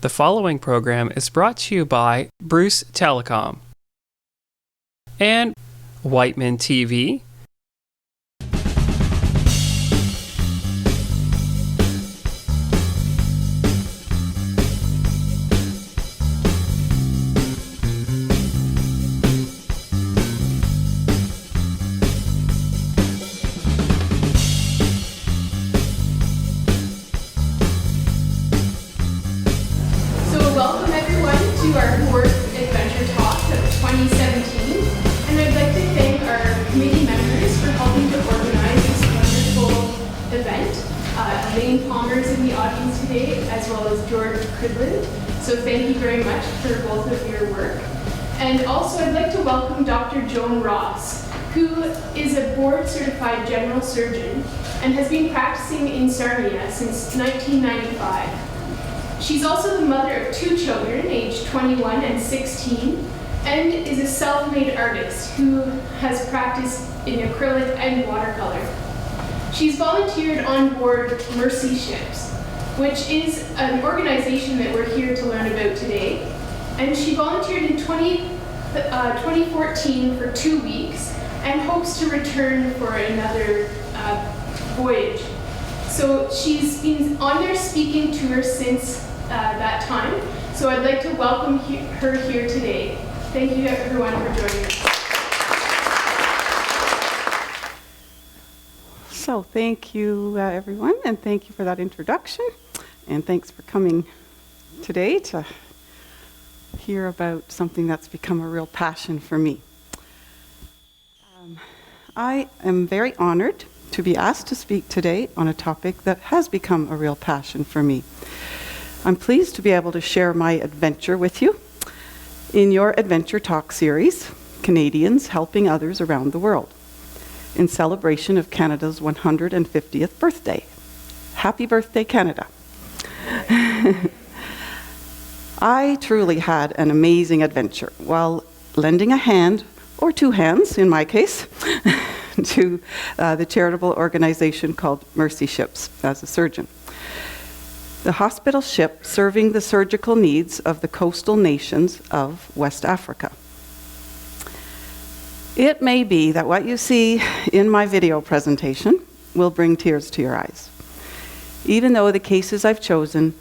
The following program is brought to you by Bruce Telecom and Whiteman TV. So thank you very much for both of your work. And also I'd like to welcome Dr. Joan Ross, who is a board-certified general surgeon and has been practicing in Sarnia since 1995. She's also the mother of 2 children, aged 21 and 16, and is a self-made artist who has practiced in acrylic and watercolor. She's volunteered on board Mercy Ships, which is an organization that we're here to learn about today. And she volunteered in 2014 for 2 weeks and hopes to return for another voyage. So she's been on their speaking tour since that time. So I'd like to welcome her here today. Thank you everyone for joining us. So thank you everyone, and thank you for that introduction. And thanks for coming today to hear about something that's become a real passion for me. I am very honored to be asked to speak today on a topic that has become a real passion for me. I'm pleased to be able to share my adventure with you in your Adventure Talk series, Canadians Helping Others Around the World, in celebration of Canada's 150th birthday. Happy birthday, Canada. I truly had an amazing adventure while lending a hand, or 2 hands in my case, to the charitable organization called Mercy Ships as a surgeon. The hospital ship serving the surgical needs of the coastal nations of West Africa. It may be that what you see in my video presentation will bring tears to your eyes, even though the cases I've chosen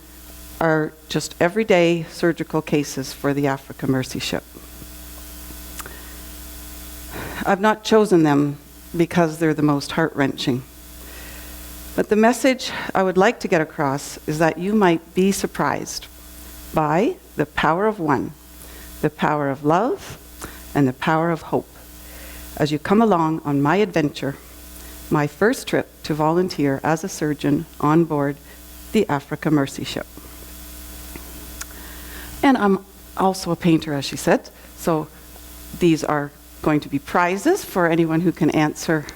are just everyday surgical cases for the Africa Mercy Ship. I've not chosen them because they're the most heart-wrenching. But the message I would like to get across is that you might be surprised by the power of one, the power of love, and the power of hope as you come along on my adventure, my first trip to volunteer as a surgeon on board the Africa Mercy Ship. And I'm also a painter, as she said, so these are going to be prizes for anyone who can answer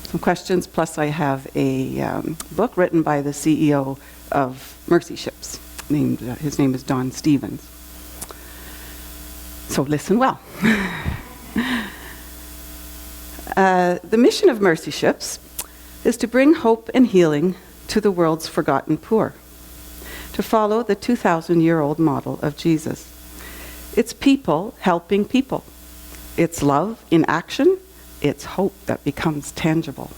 some questions. Plus I have a book written by the CEO of Mercy Ships. His name is Don Stevens. So listen well. The mission of Mercy Ships is to bring hope and healing to the world's forgotten poor, to follow the 2,000-year-old model of Jesus. It's people helping people. It's love in action. It's hope that becomes tangible.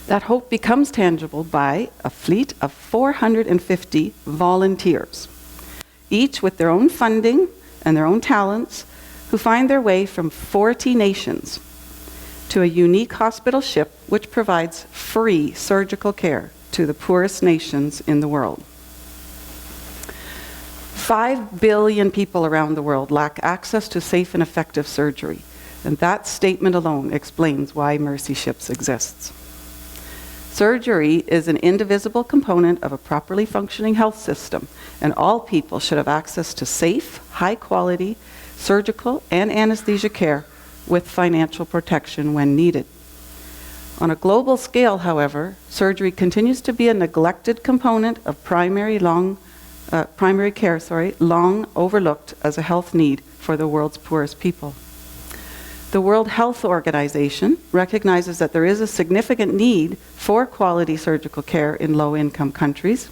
That hope becomes tangible by a fleet of 450 volunteers, each with their own funding and their own talents, who find their way from 40 nations to a unique hospital ship which provides free surgical care to the poorest nations in the world. 5 billion people around the world lack access to safe and effective surgery, and that statement alone explains why Mercy Ships exists. Surgery is an indivisible component of a properly functioning health system, and all people should have access to safe, high-quality surgical and anesthesia care with financial protection when needed. On a global scale, however, surgery continues to be a neglected component of primary care, long overlooked as a health need for the world's poorest people. The World Health Organization recognizes that there is a significant need for quality surgical care in low-income countries.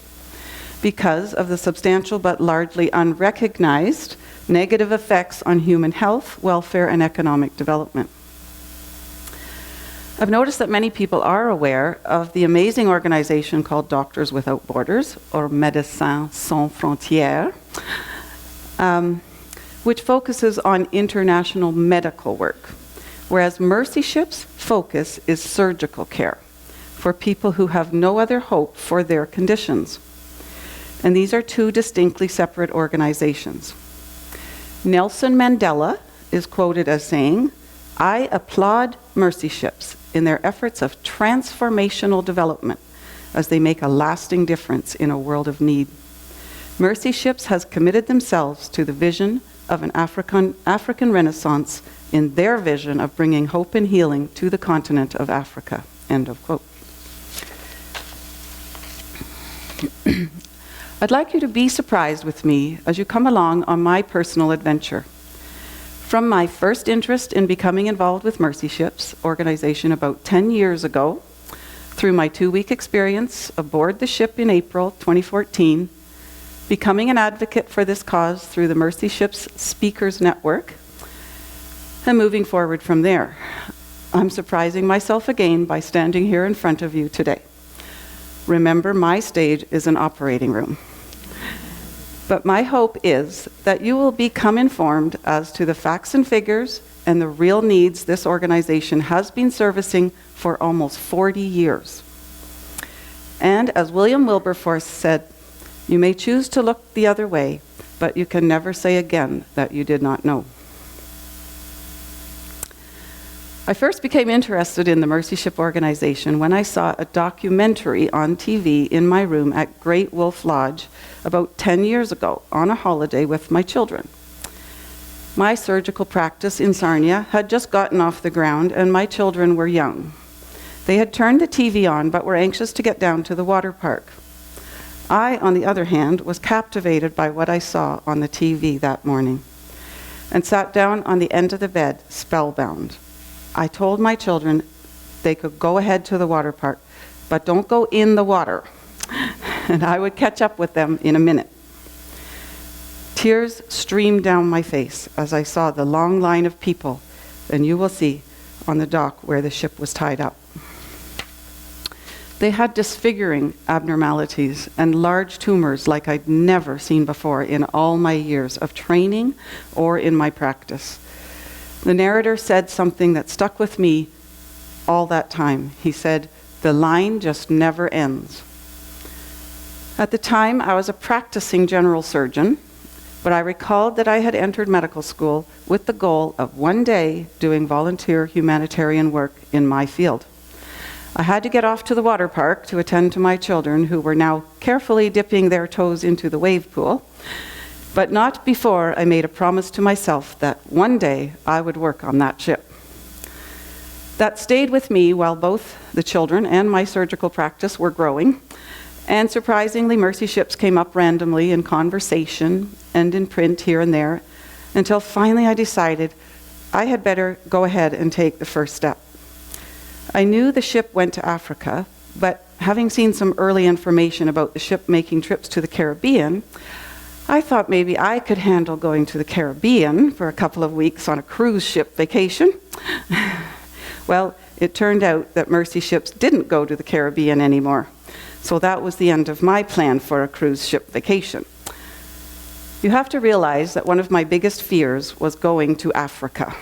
because of the substantial but largely unrecognized negative effects on human health, welfare, and economic development. I've noticed that many people are aware of the amazing organization called Doctors Without Borders, or Médecins Sans Frontières, which focuses on international medical work, whereas Mercy Ship's focus is surgical care for people who have no other hope for their conditions. And these are two distinctly separate organizations. Nelson Mandela is quoted as saying, "I applaud Mercy Ships in their efforts of transformational development as they make a lasting difference in a world of need. Mercy Ships has committed themselves to the vision of an African Renaissance in their vision of bringing hope and healing to the continent of Africa." End of quote. I'd like you to be surprised with me as you come along on my personal adventure. From my first interest in becoming involved with Mercy Ships organization about 10 years ago, through my 2-week experience aboard the ship in April 2014, becoming an advocate for this cause through the Mercy Ships Speakers Network, and moving forward from there. I'm surprising myself again by standing here in front of you today. Remember, my stage is an operating room. But my hope is that you will become informed as to the facts and figures and the real needs this organization has been servicing for almost 40 years. And as William Wilberforce said, you may choose to look the other way, but you can never say again that you did not know. I first became interested in the Mercy Ship organization when I saw a documentary on TV in my room at Great Wolf Lodge about 10 years ago on a holiday with my children. My surgical practice in Sarnia had just gotten off the ground and my children were young. They had turned the TV on but were anxious to get down to the water park. I, on the other hand, was captivated by what I saw on the TV that morning and sat down on the end of the bed, spellbound. I told my children they could go ahead to the water park, but don't go in the water. And I would catch up with them in a minute. Tears streamed down my face as I saw the long line of people, and you will see on the dock where the ship was tied up. They had disfiguring abnormalities and large tumors like I'd never seen before in all my years of training or in my practice. The narrator said something that stuck with me all that time. He said, "The line just never ends." At the time, I was a practicing general surgeon, but I recalled that I had entered medical school with the goal of one day doing volunteer humanitarian work in my field. I had to get off to the water park to attend to my children who were now carefully dipping their toes into the wave pool, but not before I made a promise to myself that one day I would work on that ship. That stayed with me while both the children and my surgical practice were growing, and surprisingly, Mercy Ships came up randomly in conversation and in print here and there, until finally I decided I had better go ahead and take the first step. I knew the ship went to Africa, but having seen some early information about the ship making trips to the Caribbean, I thought maybe I could handle going to the Caribbean for a couple of weeks on a cruise ship vacation. Well, it turned out that Mercy Ships didn't go to the Caribbean anymore. So that was the end of my plan for a cruise ship vacation. You have to realize that one of my biggest fears was going to Africa,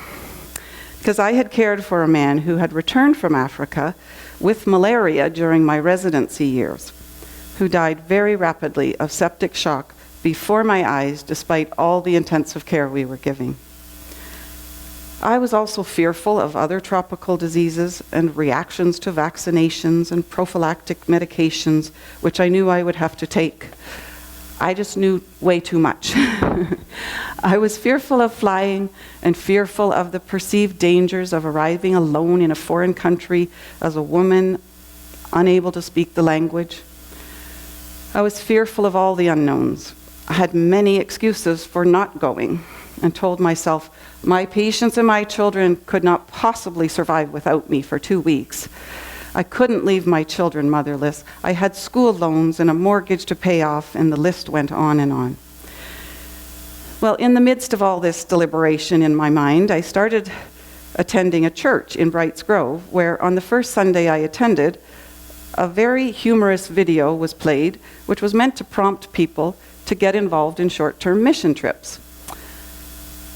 because I had cared for a man who had returned from Africa with malaria during my residency years, who died very rapidly of septic shock before my eyes, despite all the intensive care we were giving. I was also fearful of other tropical diseases and reactions to vaccinations and prophylactic medications, which I knew I would have to take. I just knew way too much. I was fearful of flying and fearful of the perceived dangers of arriving alone in a foreign country as a woman unable to speak the language. I was fearful of all the unknowns. I had many excuses for not going and told myself my patients and my children could not possibly survive without me for 2 weeks. I couldn't leave my children motherless. I had school loans and a mortgage to pay off, and the list went on and on. Well, in the midst of all this deliberation in my mind, I started attending a church in Brights Grove, where on the first Sunday I attended, a very humorous video was played, which was meant to prompt people to get involved in short-term mission trips.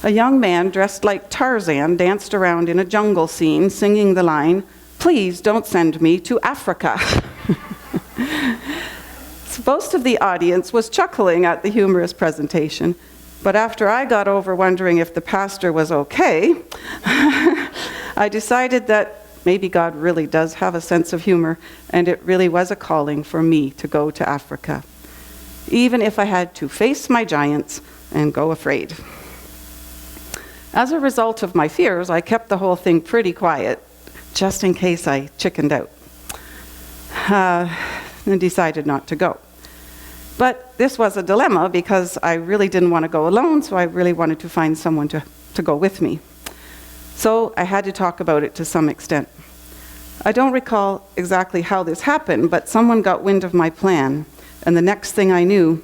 A young man dressed like Tarzan danced around in a jungle scene, singing the line, "Please don't send me to Africa." Most of the audience was chuckling at the humorous presentation, but after I got over wondering if the pastor was okay, I decided that maybe God really does have a sense of humor, and it really was a calling for me to go to Africa, even if I had to face my giants and go afraid. As a result of my fears, I kept the whole thing pretty quiet, just in case I chickened out, and decided not to go. But this was a dilemma because I really didn't want to go alone, so I really wanted to find someone to go with me. So I had to talk about it to some extent. I don't recall exactly how this happened, but someone got wind of my plan, and the next thing I knew,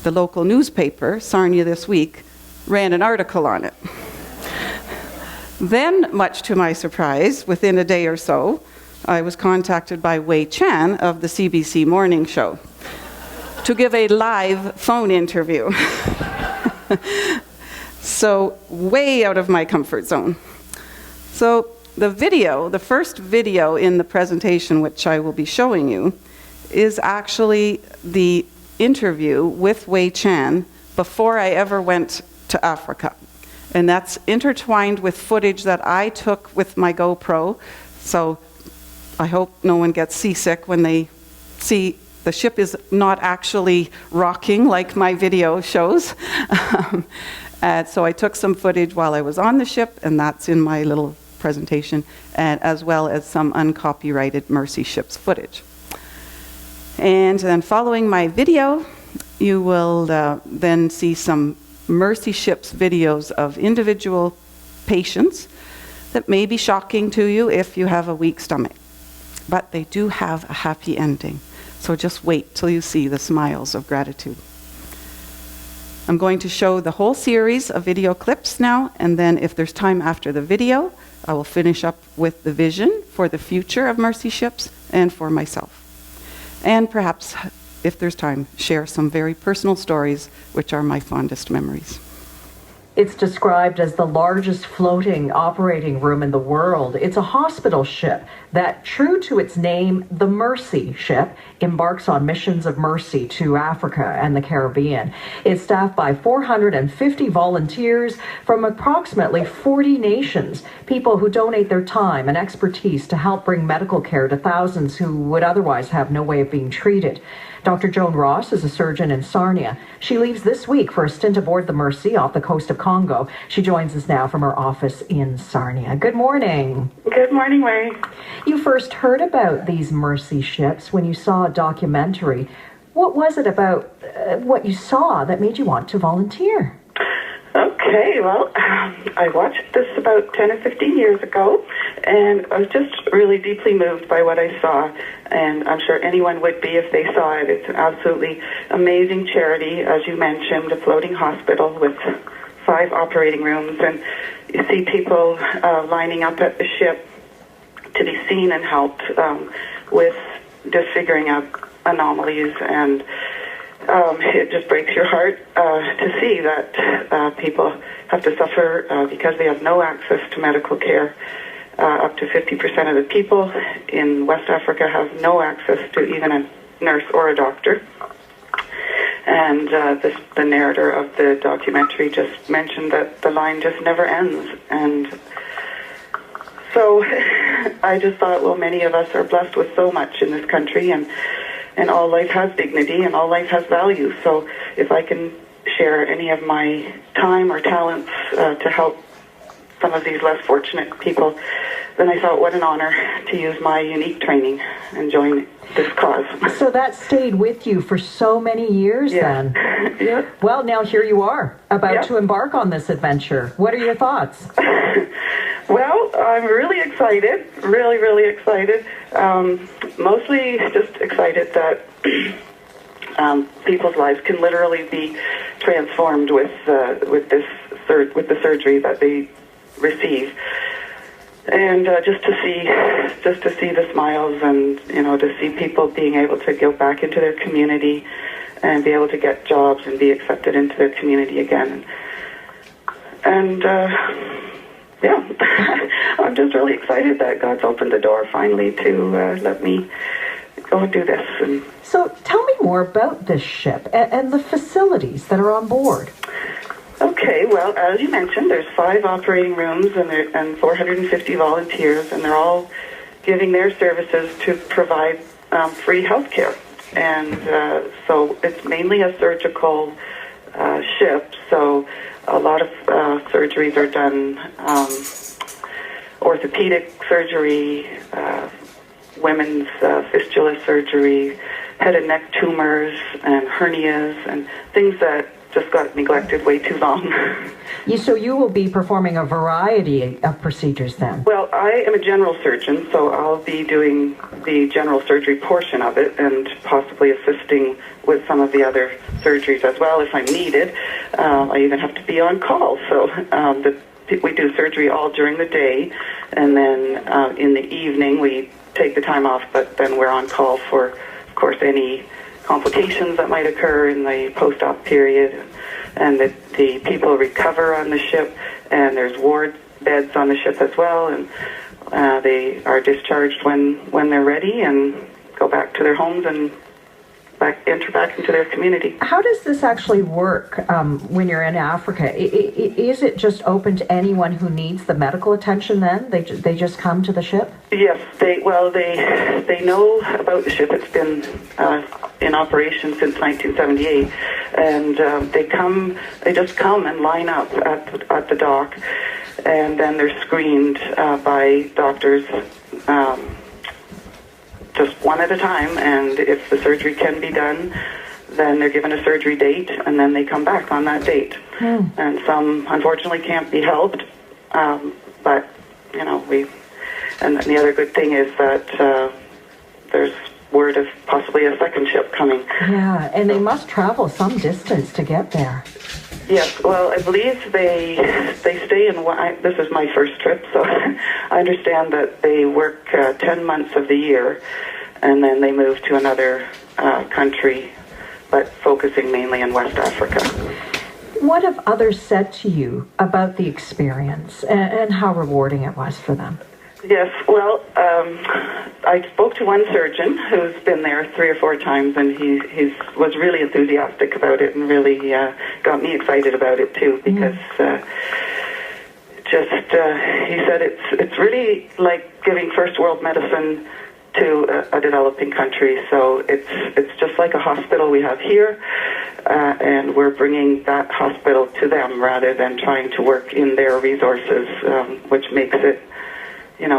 the local newspaper, Sarnia This Week, ran an article on it. Then, much to my surprise, within a day or so, I was contacted by Wei Chan of the CBC Morning Show to give a live phone interview. So, way out of my comfort zone. So, the first video in the presentation, which I will be showing you, is actually the interview with Wei Chan before I ever went to Africa. And that's intertwined with footage that I took with my GoPro. So I hope no one gets seasick when they see the ship is not actually rocking like my video shows. So I took some footage while I was on the ship, and that's in my little presentation, and as well as some uncopyrighted Mercy Ships footage. And then following my video, you will then see some Mercy Ships videos of individual patients that may be shocking to you if you have a weak stomach. But they do have a happy ending. So just wait till you see the smiles of gratitude. I'm going to show the whole series of video clips now, and then if there's time after the video, I will finish up with the vision for the future of Mercy Ships and for myself. And perhaps, if there's time, share some very personal stories, which are my fondest memories. It's described as the largest floating operating room in the world. It's a hospital ship that, true to its name, the Mercy Ship, embarks on missions of mercy to Africa and the Caribbean. It's staffed by 450 volunteers from approximately 40 nations, people who donate their time and expertise to help bring medical care to thousands who would otherwise have no way of being treated. Dr. Joan Ross is a surgeon in Sarnia. She leaves this week for a stint aboard the Mercy off the coast of Congo. She joins us now from her office in Sarnia. Good morning. Good morning, Ray. You first heard about these Mercy ships when you saw a documentary. What was it about what you saw that made you want to volunteer? Okay, well, I watched this about 10 or 15 years ago, and I was just really deeply moved by what I saw, and I'm sure anyone would be if they saw it. It's an absolutely amazing charity, as you mentioned, a floating hospital with 5 operating rooms, and you see people lining up at the ship to be seen and helped with just figuring out anomalies, and it just breaks your heart to see that people have to suffer because they have no access to medical care. Up to 50% of the people in West Africa have no access to even a nurse or a doctor. And the narrator of the documentary just mentioned that the line just never ends. And so I just thought, well, many of us are blessed with so much in this country, and all life has dignity and all life has value. So if I can share any of my time or talents to help some of these less fortunate people, then I thought, what an honor to use my unique training and join this cause. So that stayed with you for so many years then? Yeah. Well, now here you are, about to embark on this adventure. What are your thoughts? Well, I'm really excited, really excited. Mostly just excited that people's lives can literally be transformed with the surgery that they receive, and just to see the smiles, and to see people being able to go back into their community and be able to get jobs and be accepted into their community again, and. Yeah, I'm just really excited that God's opened the door finally to let me go and do this. And so tell me more about this ship and the facilities that are on board. Okay, well, as you mentioned, there's 5 operating rooms and 450 volunteers, and they're all giving their services to provide free health care. And so it's mainly a surgical ship, so a lot of surgeries are done, orthopedic surgery, women's fistula surgery, head and neck tumors and hernias and things that just got neglected way too long. So you will be performing a variety of procedures then? Well, I am a general surgeon, so I'll be doing the general surgery portion of it and possibly assisting with some of the other surgeries as well if I'm needed. I even have to be on call, so we do surgery all during the day, and then in the evening we take the time off, but then we're on call for, of course, any complications that might occur in the post-op period, and the people recover on the ship, and there's ward beds on the ship as well, and they are discharged when they're ready and go back to their homes and enter back into their community. How does this actually work when you're in Africa? Is it just open to anyone who needs the medical attention then? They just come to the ship? Yes, they know about the ship. It's been in operation since 1978, and they just come and line up at the dock, and then they're screened by doctors just one at a time, and if the surgery can be done, then they're given a surgery date, and then they come back on that date. And some, unfortunately, can't be helped, but, and the other good thing is that there's word of possibly a second ship coming. Yeah, and they must travel some distance to get there. Yes, well, I believe they stay in, this is my first trip, so I understand that they work 10 months of the year, and then they move to another country, but focusing mainly in West Africa. What have others said to you about the experience and how rewarding it was for them? Yes, well, I spoke to one surgeon who's been there 3 or 4 times, and he was really enthusiastic about it, and really got me excited about it too, because he said it's really like giving first world medicine to a developing country. So it's just like a hospital we have here, and we're bringing that hospital to them rather than trying to work in their resources, which makes it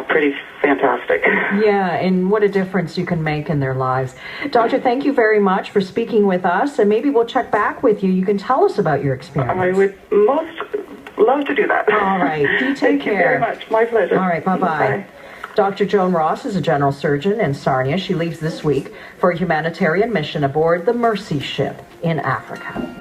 pretty fantastic. Yeah, and what a difference you can make in their lives. Doctor, thank you very much for speaking with us, and maybe we'll check back with you. You can tell us about your experience. I would most love to do that. All right, you take Thank care. you very much. My pleasure. All right, bye-bye. Bye. Dr. Joan Ross is a general surgeon in Sarnia. She leaves this week for a humanitarian mission aboard the Mercy ship in Africa.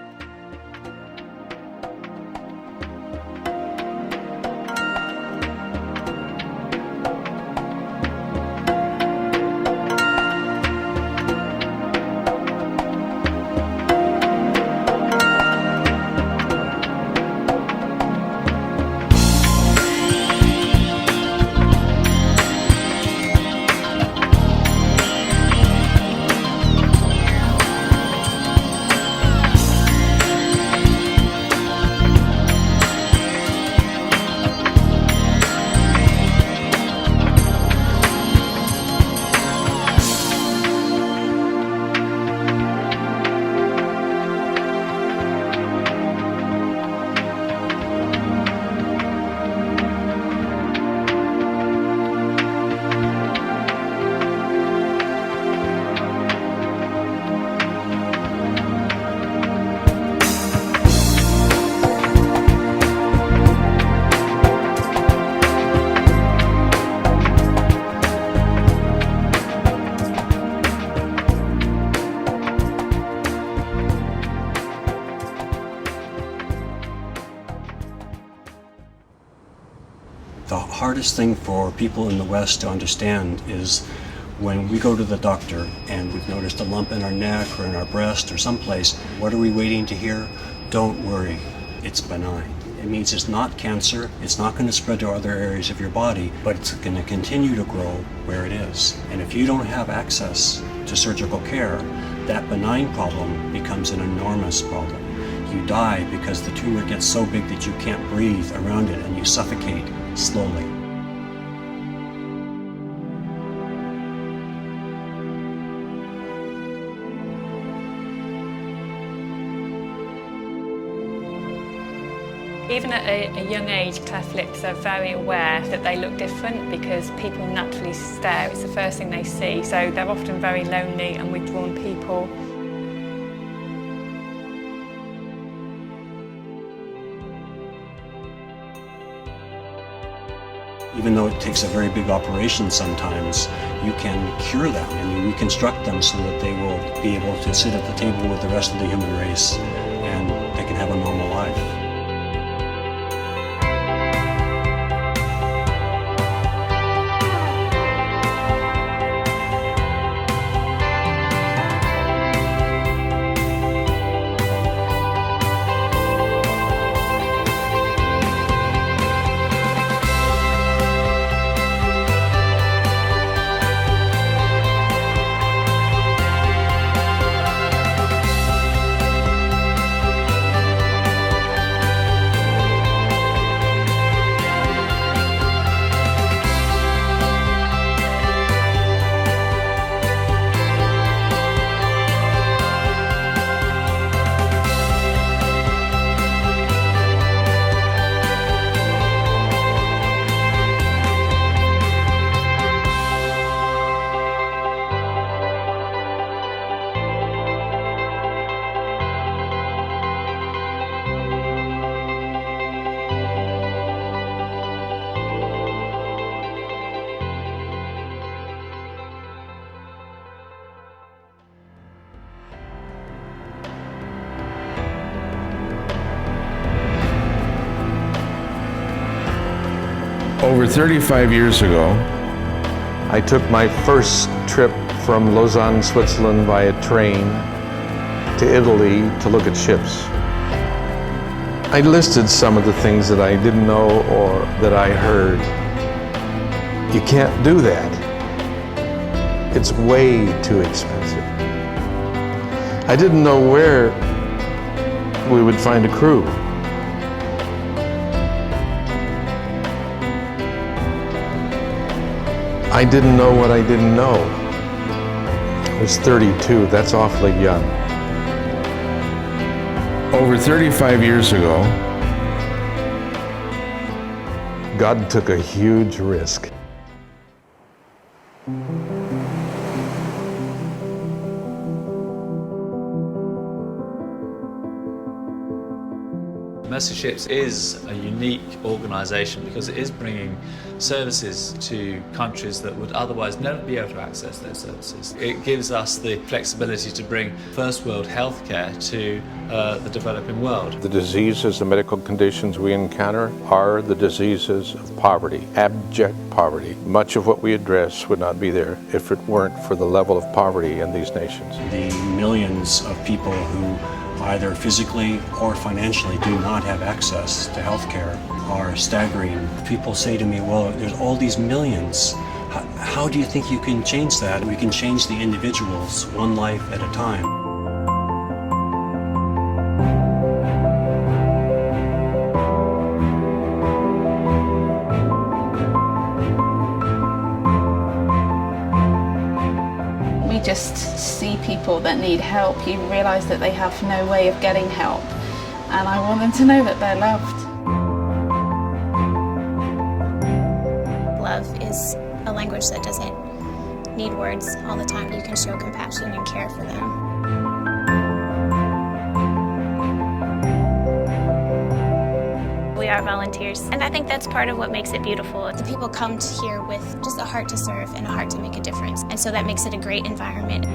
The hardest thing for people in the West to understand is when we go to the doctor and we've noticed a lump in our neck or in our breast or someplace, what are we waiting to hear? Don't worry, it's benign. It means it's not cancer, it's not going to spread to other areas of your body, but it's going to continue to grow where it is. And if you don't have access to surgical care, that benign problem becomes an enormous problem. You die because the tumor gets so big that you can't breathe around it and you suffocate slowly. Even at a young age, cleft lips are very aware that they look different because people naturally stare. It's the first thing they see. So they're often very lonely and withdrawn people. Even though it takes a very big operation sometimes, you can cure them and reconstruct them so that they will be able to sit at the table with the rest of the human race and they can have a normal life. Over 35 years ago, I took my first trip from Lausanne, Switzerland via train to Italy to look at ships. I listed some of the things that I didn't know or that I heard. You can't do that. It's way too expensive. I didn't know where we would find a crew. I didn't know what I didn't know. I was 32, that's awfully young. over 35 years ago, God took a huge risk. Mercy Ships is a unique organisation because it is bringing services to countries that would otherwise never be able to access those services. It gives us the flexibility to bring first world healthcare to the developing world. The diseases, the medical conditions we encounter are the diseases of poverty, abject poverty. Much of what we address would not be there if it weren't for the level of poverty in these nations. The millions of people who either physically or financially do not have access to healthcare are staggering. People say to me, well, there's all these millions. How do you think you can change that? We can change the individuals one life at a time. Just see people that need help, you realise that they have no way of getting help, and I want them to know that they're loved. Love is a language that doesn't need words all the time. You can show compassion and care for them. We are volunteers, and I think that's part of what makes it beautiful. The people come here with just a heart to serve and a heart to make a difference, and so that makes it a great environment.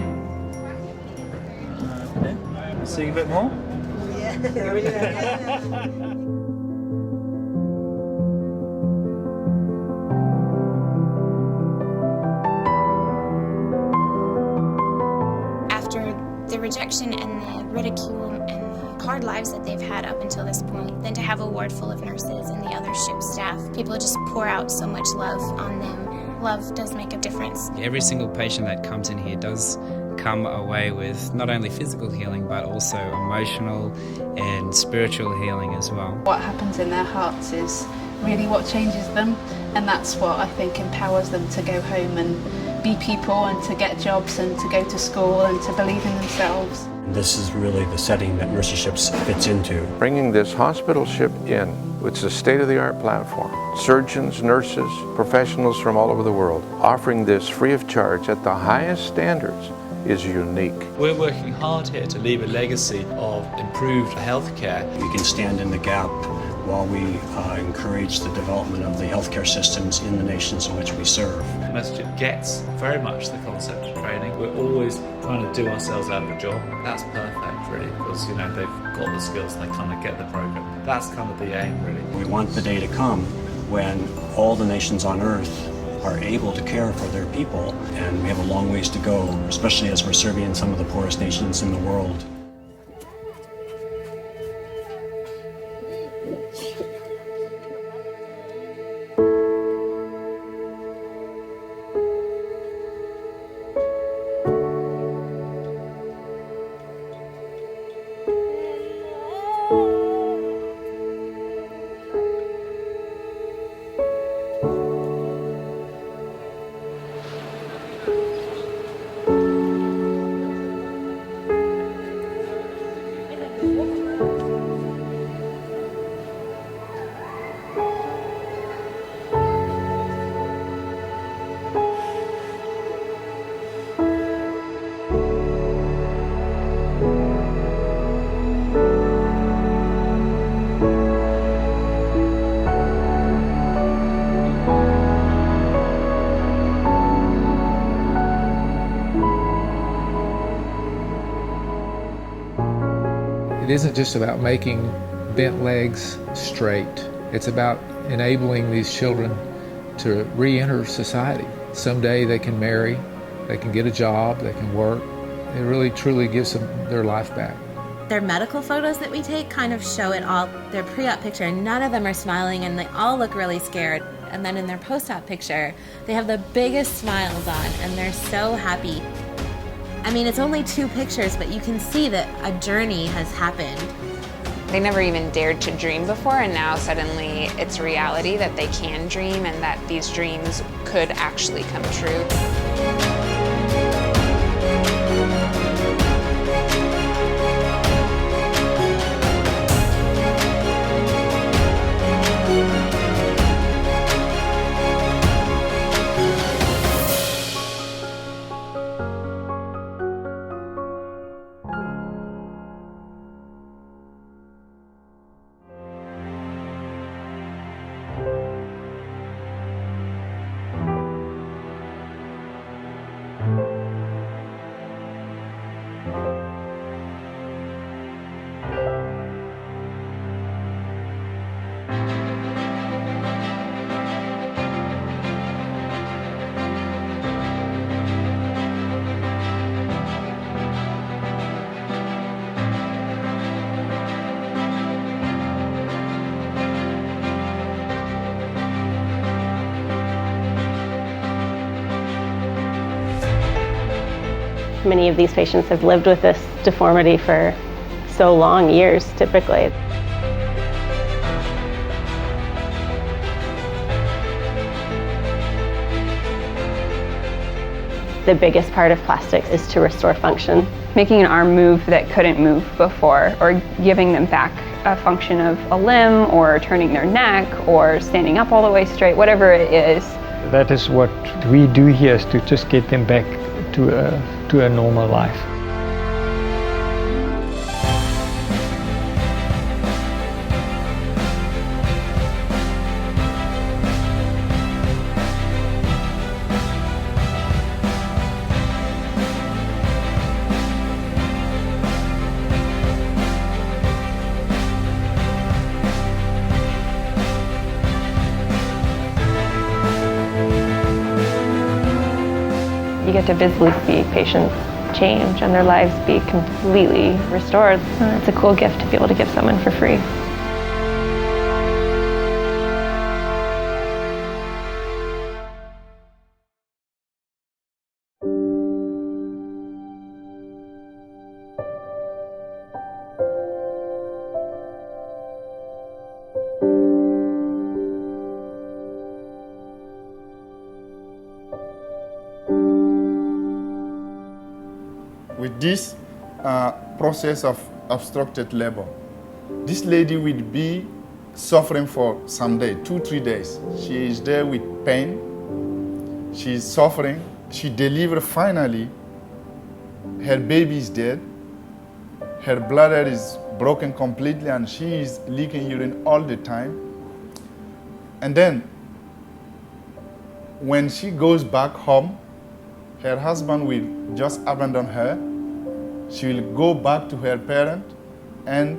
See a bit more? rejection and the ridicule and the hard lives that they've had up until this point than to have a ward full of nurses and the other ship staff. People just pour out so much love on them. Love does make a difference. Every single patient that comes in here does come away with not only physical healing but also emotional and spiritual healing as well. What happens in their hearts is really what changes them, and that's what I think empowers them to go home and be people and to get jobs and to go to school and to believe in themselves. This is really the setting that Mercy Ships fits into. Bringing this hospital ship in, it's a state-of-the-art platform. Surgeons, nurses, professionals from all over the world, offering this free of charge at the highest standards is unique. We're working hard here to leave a legacy of improved healthcare. We can stand in the gap while we encourage the development of the healthcare systems in the nations in which we serve. Mercy gets very much the concept of training. We're always trying to do ourselves out of a job. That's perfect, really, because they've got the skills and they kind of get the program. That's kind of the aim, really. We want the day to come when all the nations on earth are able to care for their people, and we have a long ways to go, especially as we're serving some of the poorest nations in the world. It isn't just about making bent legs straight. It's about enabling these children to re-enter society. Someday they can marry, they can get a job, they can work. It really truly gives them their life back. Their medical photos that we take kind of show it all. Their pre-op picture, none of them are smiling and they all look really scared. And then in their post-op picture, they have the biggest smiles on and they're so happy. I mean, it's only 2 pictures, but you can see that a journey has happened. They never even dared to dream before, and now suddenly it's reality that they can dream and that these dreams could actually come true. Many of these patients have lived with this deformity for so long, years typically. The biggest part of plastics is to restore function. Making an arm move that couldn't move before, or giving them back a function of a limb, or turning their neck, or standing up all the way straight, whatever it is. That is what we do here, is to just get them back to a normal life. You get to visibly see patients change and their lives be completely restored. It's a cool gift to be able to give someone for free. With this process of obstructed labor, this lady will be suffering for some days, 2-3 days. She is there with pain, she is suffering, she delivered finally, her baby is dead, her bladder is broken completely and she is leaking urine all the time. And then when she goes back home, her husband will just abandon her. She will go back to her parent and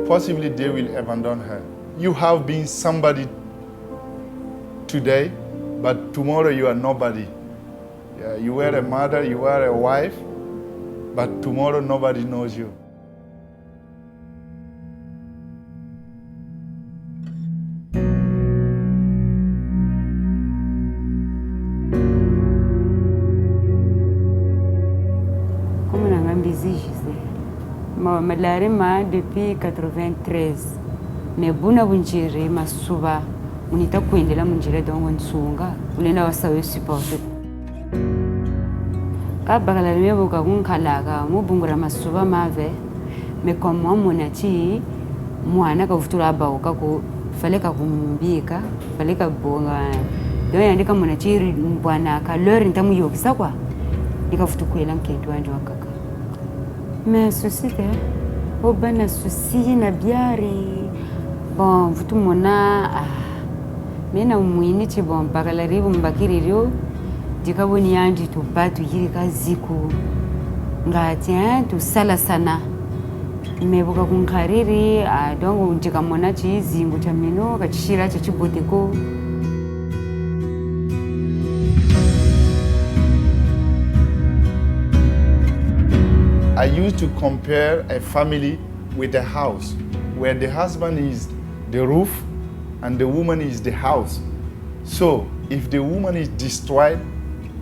possibly they will abandon her. You have been somebody today, but tomorrow you are nobody. You were a mother, you were a wife, but tomorrow nobody knows you. Malarima depuis 93 me buna bunjiri masuba unita kuendela munjira dongo nsunga ulenda wasawe support ka bagala lebo ka kunkalaga mubungura masuba mave me komo monati mwana ka futura ba ka ku faleka kumbika faleka bonga doya andika monati bwana ka lori ntamu yokisa kwa nikafutu kuela nketu wanje wakaka mais société au bana souci na biari bon vutu mona mena umwini ti bon bakala ribu mbakiririo dikaboni yandi tu batu yiri kaziku ngati tu sala sana mebuka kunkariri dongo ndikamona ti zingu tamino kachishira cha chiboteko. I used to compare a family with a house where the husband is the roof and the woman is the house. So if the woman is destroyed,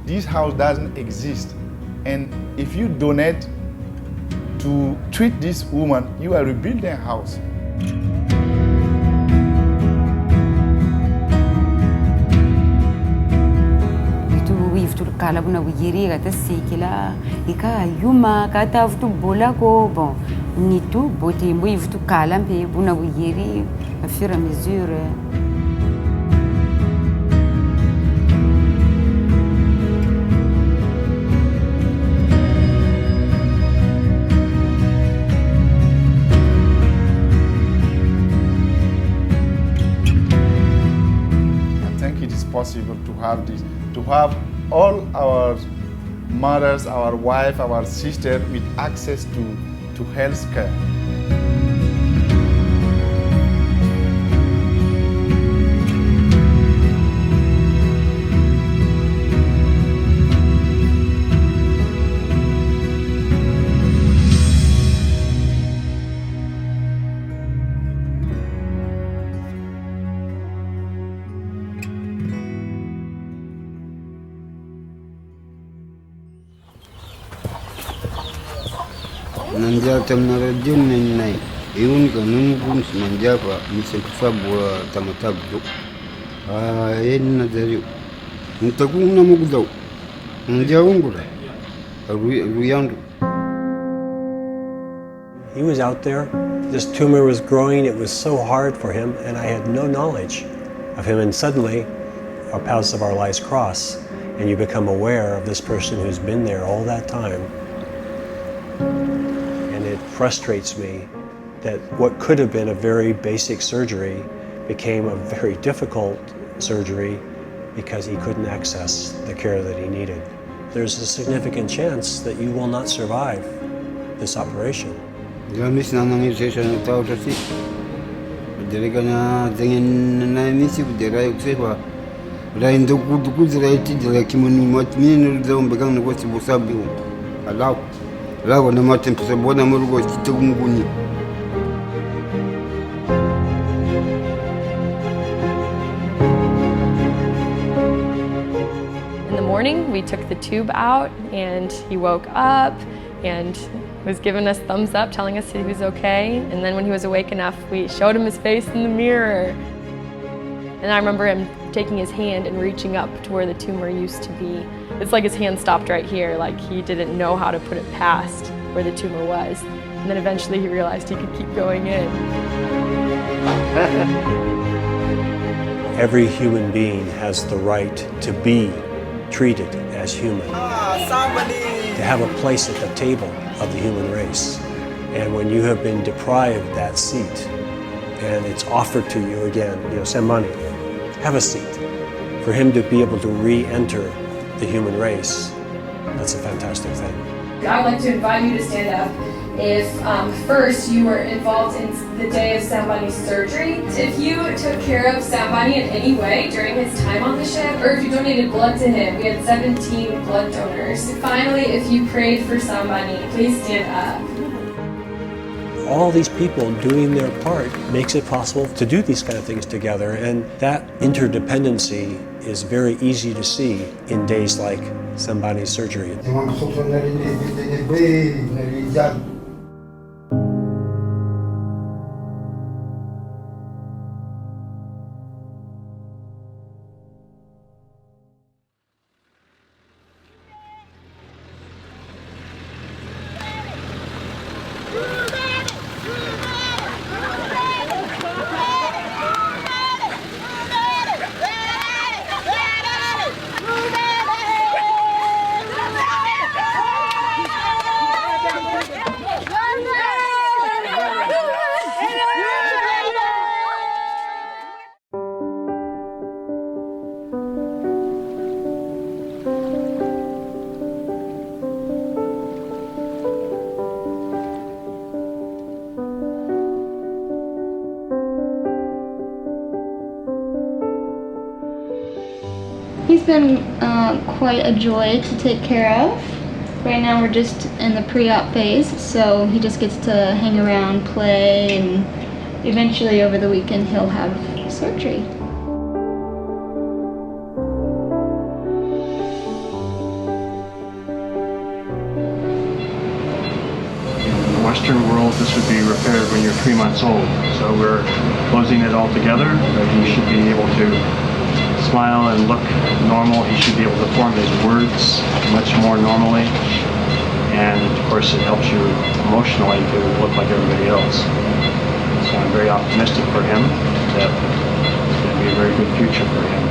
this house doesn't exist. And if you donate to treat this woman, you are rebuilding a house. Kala buna bujiri kata sikila ika yuma kata vutu bola ko bon nitu boti mbo vutu kala mpe buna bujiri à fur et à mesure. I think it is possible to have this, to have all our mothers, our wife, our sister with access to health care. Nanja tamnara jenne nai iun ka nungun nanja pa misekufa bua tamatabdo yenna dari ntakuna mugdaw nanja ungura ruyandu. He was out there, this tumor was growing, it was so hard for him, and I had no knowledge of him, and suddenly our paths of our lives cross and you become aware of this person who's been there all that time. It frustrates me that what could have been a very basic surgery became a very difficult surgery because he couldn't access the care that he needed. There's a significant chance that you will not survive this operation. Alago na matem sa bona murugo kitugumguni. In the morning, we took the tube out and he woke up and was giving us thumbs up, telling us he was okay. And then when he was awake enough, we showed him his face in the mirror. And I remember him taking his hand and reaching up to where the tumor used to be. It's like his hand stopped right here, like he didn't know how to put it past where the tumor was. And then eventually he realized he could keep going in. Every human being has the right to be treated as human, to have a place at the table of the human race. And when you have been deprived that seat and it's offered to you again, send money, have a seat. For him to be able to re-enter the human race, that's a fantastic thing. I'd like to invite you to stand up if first you were involved in the day of Sambani's surgery. If you took care of Sambani in any way during his time on the ship, or if you donated blood to him, we had 17 blood donors. Finally, if you prayed for Sambani, please stand up. All these people doing their part makes it possible to do these kind of things together, and that interdependency is very easy to see in days like Sambani's surgery. He's been quite a joy to take care of. Right now we're just in the pre-op phase, so he just gets to hang around, play, and eventually over the weekend he'll have surgery. In the Western world, this would be repaired when you're 3 months old. So we're closing it all together, but he should be able to smile and look normal. He should be able to form his words much more normally. And of course it helps you emotionally to look like everybody else. So I'm very optimistic for him that it's going to be a very good future for him.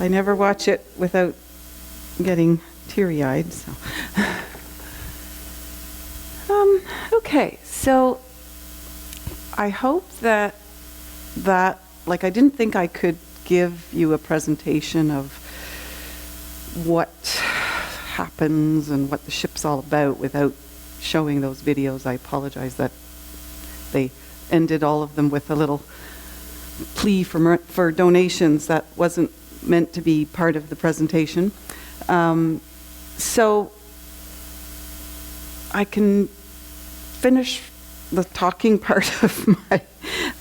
I never watch it without getting teary-eyed. So. Okay, so I hope that like, I didn't think I could give you a presentation of what happens and what the ship's all about without showing those videos. I apologize that they ended all of them with a little plea for donations that wasn't meant to be part of the presentation. So I can finish the talking part of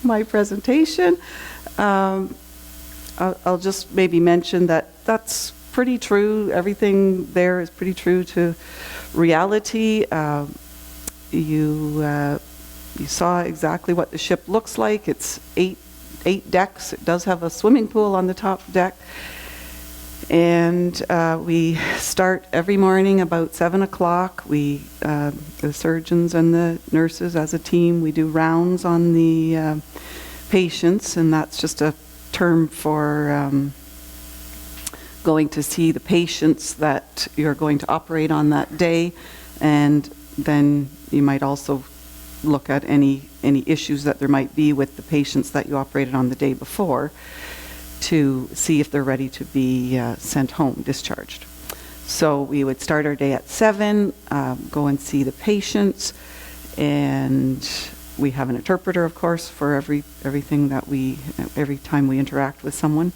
my presentation. I'll just maybe mention that that's pretty true. Everything there is pretty true to reality. You saw exactly what the ship looks like. It's eight decks. It does have a swimming pool on the top deck. And we start every morning about 7 o'clock. We, the surgeons and the nurses as a team, we do rounds on the patients, and that's just a term for going to see the patients that you're going to operate on that day. And then you might also look at any issues that there might be with the patients that you operated on the day before, to see if they're ready to be sent home, discharged. So we would start our day at 7, go and see the patients, and we have an interpreter, of course, for every time we interact with someone.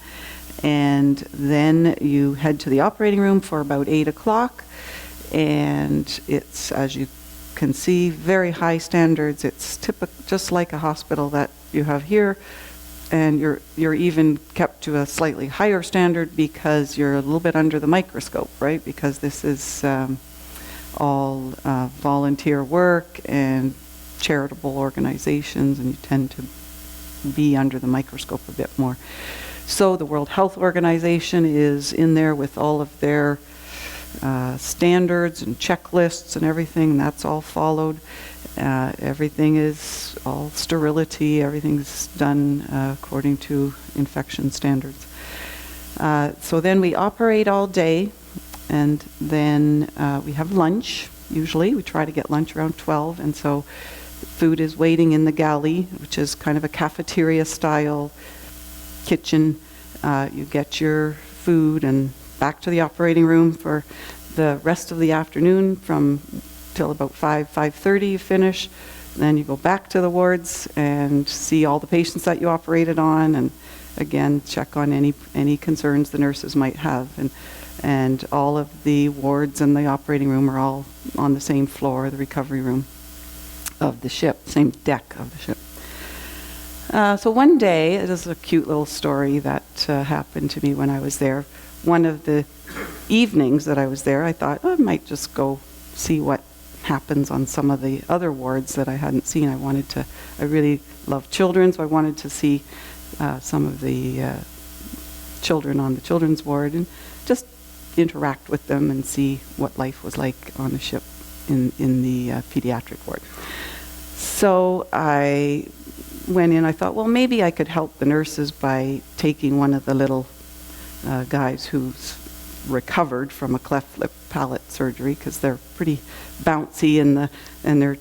And then you head to the operating room for about 8 o'clock, and it's, as you can see, very high standards. It's just like a hospital that you have here. And you're even kept to a slightly higher standard because you're a little bit under the microscope, right? Because this is all volunteer work and charitable organizations, and you tend to be under the microscope a bit more. So the World Health Organization is in there with all of their standards and checklists and everything. That's all followed. Everything is all sterility. Everything's done according to infection standards. So then we operate all day, and then we have lunch. Usually we try to get lunch around 12, and so food is waiting in the galley, which is kind of a cafeteria style kitchen. You get your food and back to the operating room for the rest of the afternoon from till about 5:30 you finish. Then you go back to the wards and see all the patients that you operated on, and again check on any concerns the nurses might have. And all of the wards in the operating room are all on the same floor, the recovery room of the ship, same deck of the ship. So one day, this is a cute little story that happened to me when I was there. One of the evenings that I was there, I thought, oh, I might just go see what happens on some of the other wards that I hadn't seen. I really love children, so I wanted to see some of the children on the children's ward and just interact with them and see what life was like on the ship in the pediatric ward. So I went in, I thought, well, maybe I could help the nurses by taking one of the little guys who's recovered from a cleft lip palate surgery, because they're pretty bouncy and they're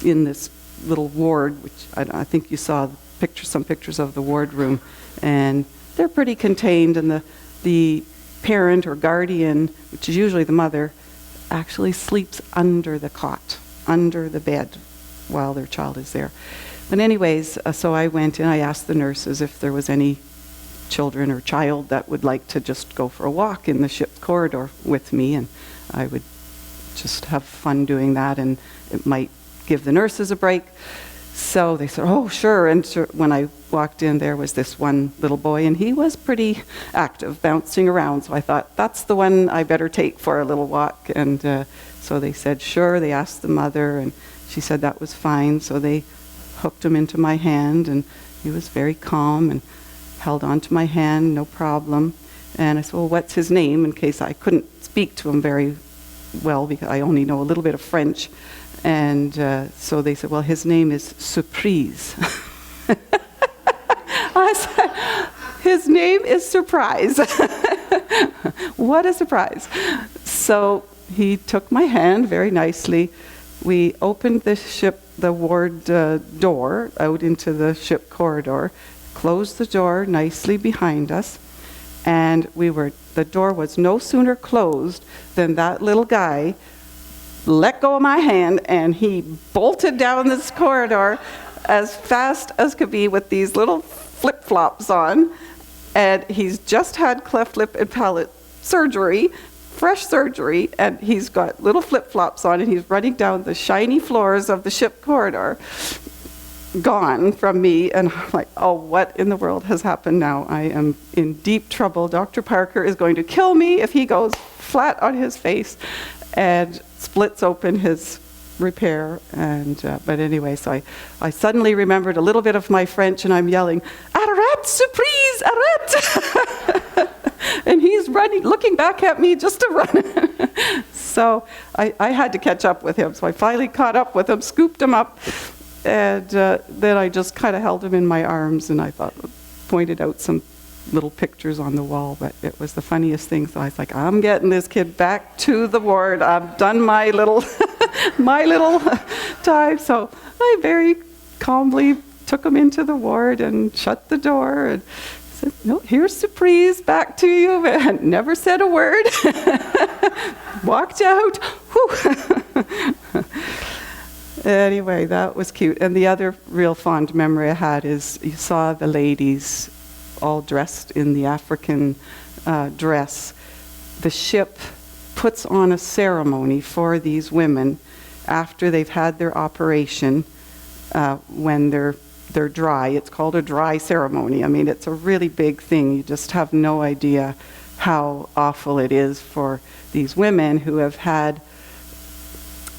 in this little ward, which I think you saw some pictures of the ward room, and they're pretty contained, and the parent or guardian, which is usually the mother, actually sleeps under the cot, under the bed, while their child is there. But anyways, so I went in, I asked the nurses if there was any children or child that would like to just go for a walk in the ship's corridor with me, and I would just have fun doing that, and it might give the nurses a break. So they said, oh, sure. And when I walked in, there was this one little boy, and he was pretty active, bouncing around. So I thought, that's the one I better take for a little walk. And so they said, sure. They asked the mother, and she said that was fine. So they hooked him into my hand, and he was very calm and held onto my hand, no problem. And I said, well, what's his name? In case I couldn't speak to him very well, because I only know a little bit of French. And so they said, well, his name is Surprise. I said, His name is Surprise. What a surprise. So he took my hand very nicely. We opened the ward door out into the ship corridor, closed the door nicely behind us, and the door was no sooner closed than that little guy let go of my hand and he bolted down this corridor as fast as could be with these little flip-flops on. And he's just had cleft lip and palate surgery, fresh surgery, and he's got little flip-flops on, and he's running down the shiny floors of the ship corridor, gone from me. And I'm like, oh, what in the world has happened now? I am in deep trouble. Dr. Parker is going to kill me if he goes flat on his face and splits open his repair. And but anyway, so I suddenly remembered a little bit of my French, and I'm yelling, "Arrête, surprise, arrête!" And he's running, looking back at me just to run. So I had to catch up with him. So I finally caught up with him, scooped him up, and then I just kind of held him in my arms, and I pointed out some little pictures on the wall, but it was the funniest thing. So I was like, I'm getting this kid back to the ward. I've done my little time. So I very calmly took him into the ward and shut the door and said, no, here's Surprise, back to you. And never said a word. Walked out. Whew. Anyway, that was cute. And the other real fond memory I had is you saw the ladies all dressed in the African dress. The ship puts on a ceremony for these women after they've had their operation when they're dry. It's called a dry ceremony. I mean, it's a really big thing. You just have no idea how awful it is for these women who have had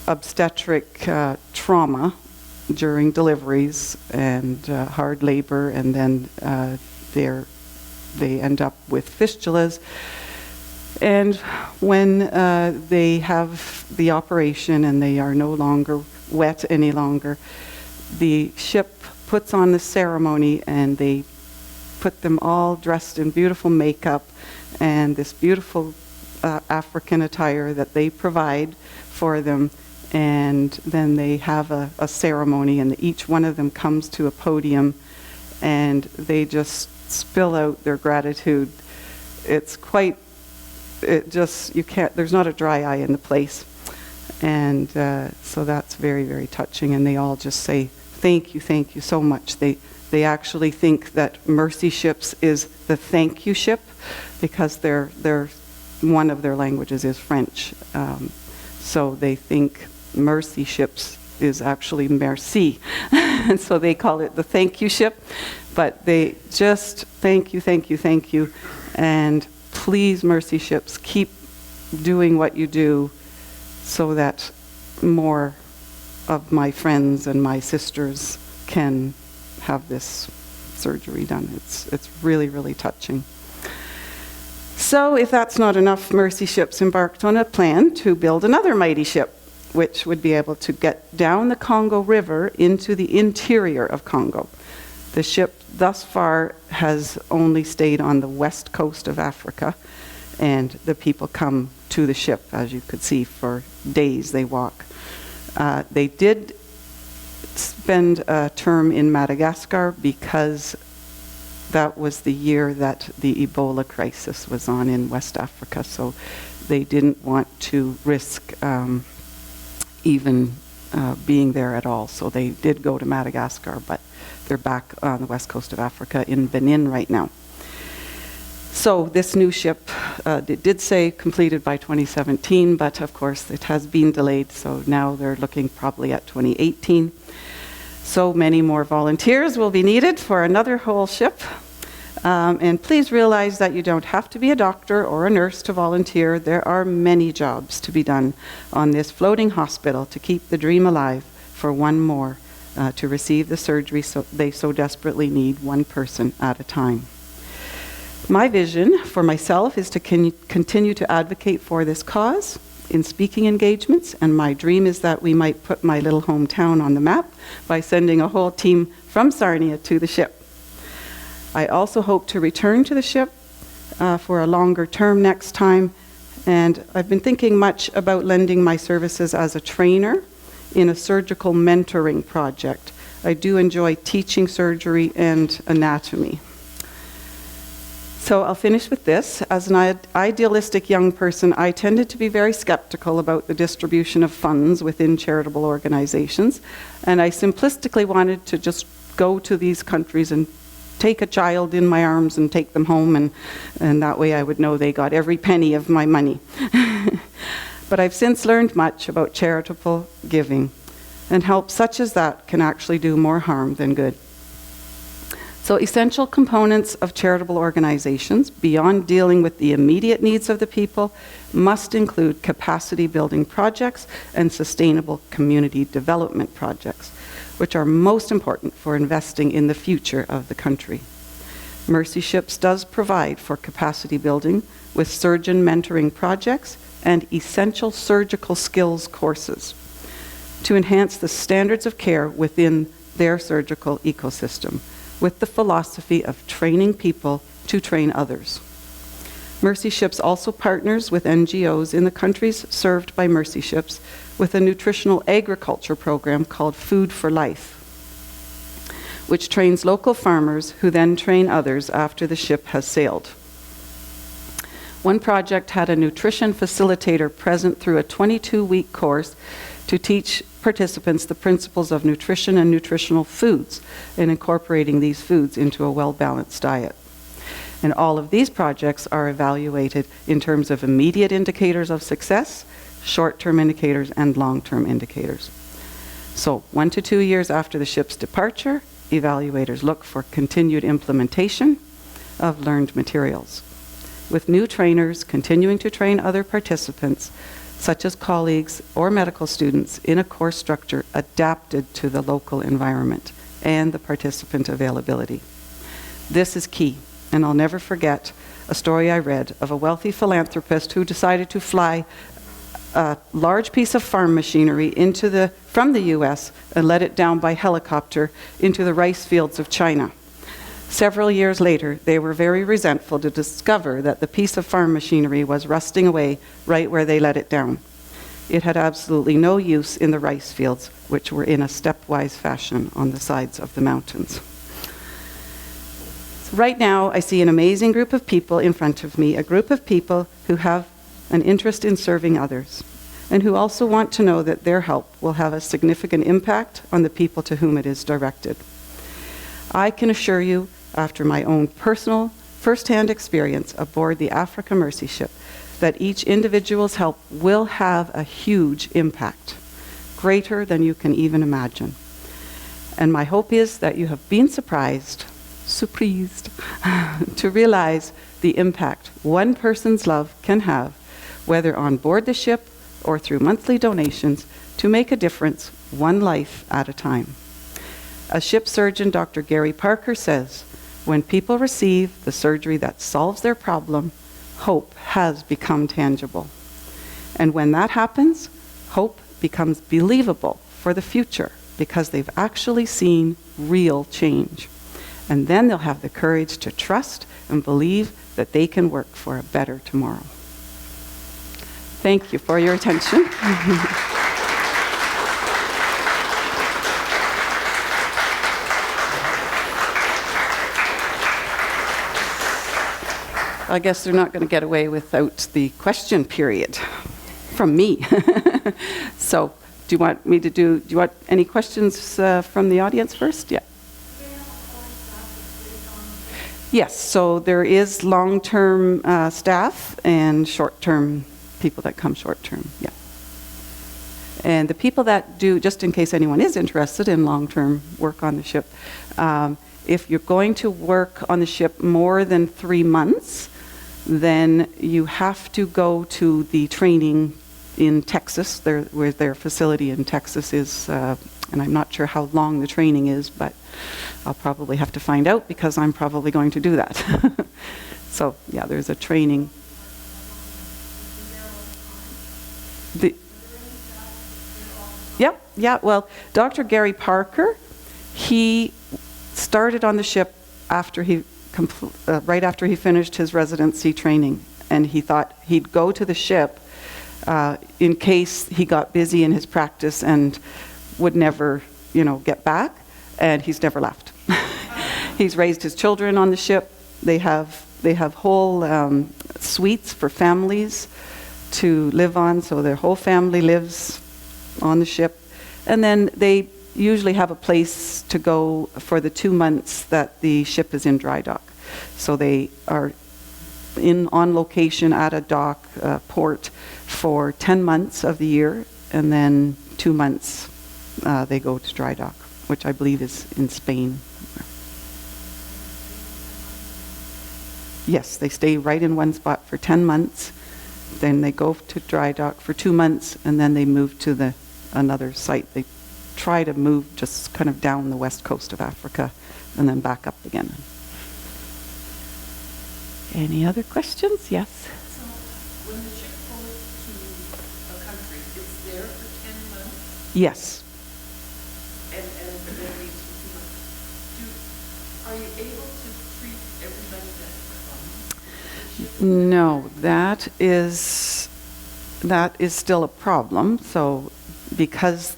obstetric trauma during deliveries and hard labor, and then they end up with fistulas. And when they have the operation and they are no longer wet any longer, the ship puts on the ceremony and they put them all dressed in beautiful makeup and this beautiful African attire that they provide for them. And then they have a ceremony, and each one of them comes to a podium and they just spill out their gratitude. It's quite, you can't, there's not a dry eye in the place. And so that's very, very touching. And they all just say, thank you so much. They actually think that Mercy Ships is the thank you ship, because one of their languages is French. So they think Mercy Ships is actually merci. And so they call it the thank you ship. But they just thank you. And please, Mercy Ships, keep doing what you do so that more of my friends and my sisters can have this surgery done. It's really, really touching. So if that's not enough, Mercy Ships embarked on a plan to build another mighty ship, which would be able to get down the Congo River into the interior of Congo. The ship thus far has only stayed on the west coast of Africa, and the people come to the ship, as you could see, for days they walk. They did spend a term in Madagascar because that was the year that the Ebola crisis was on in West Africa, so they didn't want to risk even being there at all. So they did go to Madagascar, but they're back on the west coast of Africa in Benin right now. So this new ship, it did say completed by 2017, but of course it has been delayed, so now they're looking probably at 2018. So many more volunteers will be needed for another whole ship. And please realize that you don't have to be a doctor or a nurse to volunteer. There are many jobs to be done on this floating hospital to keep the dream alive for one more to receive the surgery they so desperately need, one person at a time. My vision for myself is to continue to advocate for this cause in speaking engagements, and my dream is that we might put my little hometown on the map by sending a whole team from Sarnia to the ship. I also hope to return to the ship for a longer term next time, and I've been thinking much about lending my services as a trainer in a surgical mentoring project. I do enjoy teaching surgery and anatomy. So I'll finish with this. As an idealistic young person, I tended to be very skeptical about the distribution of funds within charitable organizations, and I simplistically wanted to just go to these countries and take a child in my arms and take them home, and that way I would know they got every penny of my money. But I've since learned much about charitable giving, and help such as that can actually do more harm than good. So essential components of charitable organizations, beyond dealing with the immediate needs of the people, must include capacity building projects and sustainable community development projects, which are most important for investing in the future of the country. Mercy Ships does provide for capacity building with surgeon mentoring projects and essential surgical skills courses to enhance the standards of care within their surgical ecosystem, with the philosophy of training people to train others. Mercy Ships also partners with NGOs in the countries served by Mercy Ships with a nutritional agriculture program called Food for Life, which trains local farmers who then train others after the ship has sailed. One project had a nutrition facilitator present through a 22-week course to teach participants the principles of nutrition and nutritional foods and incorporating these foods into a well-balanced diet. And all of these projects are evaluated in terms of immediate indicators of success, short-term indicators, and long-term indicators. So 1 to 2 years after the ship's departure, evaluators look for continued implementation of learned materials, with new trainers continuing to train other participants, such as colleagues or medical students, in a course structure adapted to the local environment and the participant availability. This is key, and I'll never forget a story I read of a wealthy philanthropist who decided to fly a large piece of farm machinery from the US and let it down by helicopter into the rice fields of China. Several years later, they were very resentful to discover that the piece of farm machinery was rusting away right where they let it down. It had absolutely no use in the rice fields, which were in a stepwise fashion on the sides of the mountains. So right now, I see an amazing group of people in front of me, a group of people who have an interest in serving others, and who also want to know that their help will have a significant impact on the people to whom it is directed. I can assure you, after my own personal, first-hand experience aboard the Africa Mercy Ship, that each individual's help will have a huge impact, greater than you can even imagine. And my hope is that you have been surprised to realize the impact one person's love can have, whether on board the ship or through monthly donations, to make a difference one life at a time. As ship surgeon Dr. Gary Parker says, when people receive the surgery that solves their problem, hope has become tangible. And when that happens, hope becomes believable for the future because they've actually seen real change. And then they'll have the courage to trust and believe that they can work for a better tomorrow. Thank you for your attention. I guess they're not going to get away without the question period from me. So, do you want any questions from the audience first? Yeah. Yes, so there is long-term staff and short-term people that come short-term, yeah. And the people that do, just in case anyone is interested in long-term work on the ship, if you're going to work on the ship more than 3 months, then you have to go to the training in Texas, where their facility in Texas is, and I'm not sure how long the training is, but I'll probably have to find out because I'm probably going to do that. So yeah, there's a training. Yeah, well, Dr. Gary Parker, he started on the ship after he right after he finished his residency training, and he thought he'd go to the ship in case he got busy in his practice and would never, get back, and he's never left. He's raised his children on the ship. They have whole suites for families to live on, so their whole family lives on the ship. And then they usually have a place to go for the 2 months that the ship is in dry dock. So they are on location at a dock port for 10 months of the year, and then 2 months they go to dry dock, which I believe is in Spain. Yes, they stay right in one spot for 10 months, then they go to dry dock for 2 months, and then they move to another site. They try to move just kind of down the west coast of Africa and then back up again. Any other questions? Yes? So when the ship goes to a country, it's there for 10 months? Yes. And then leaves for 2 months. Are you able to treat everybody that comes? No, that is still a problem. So because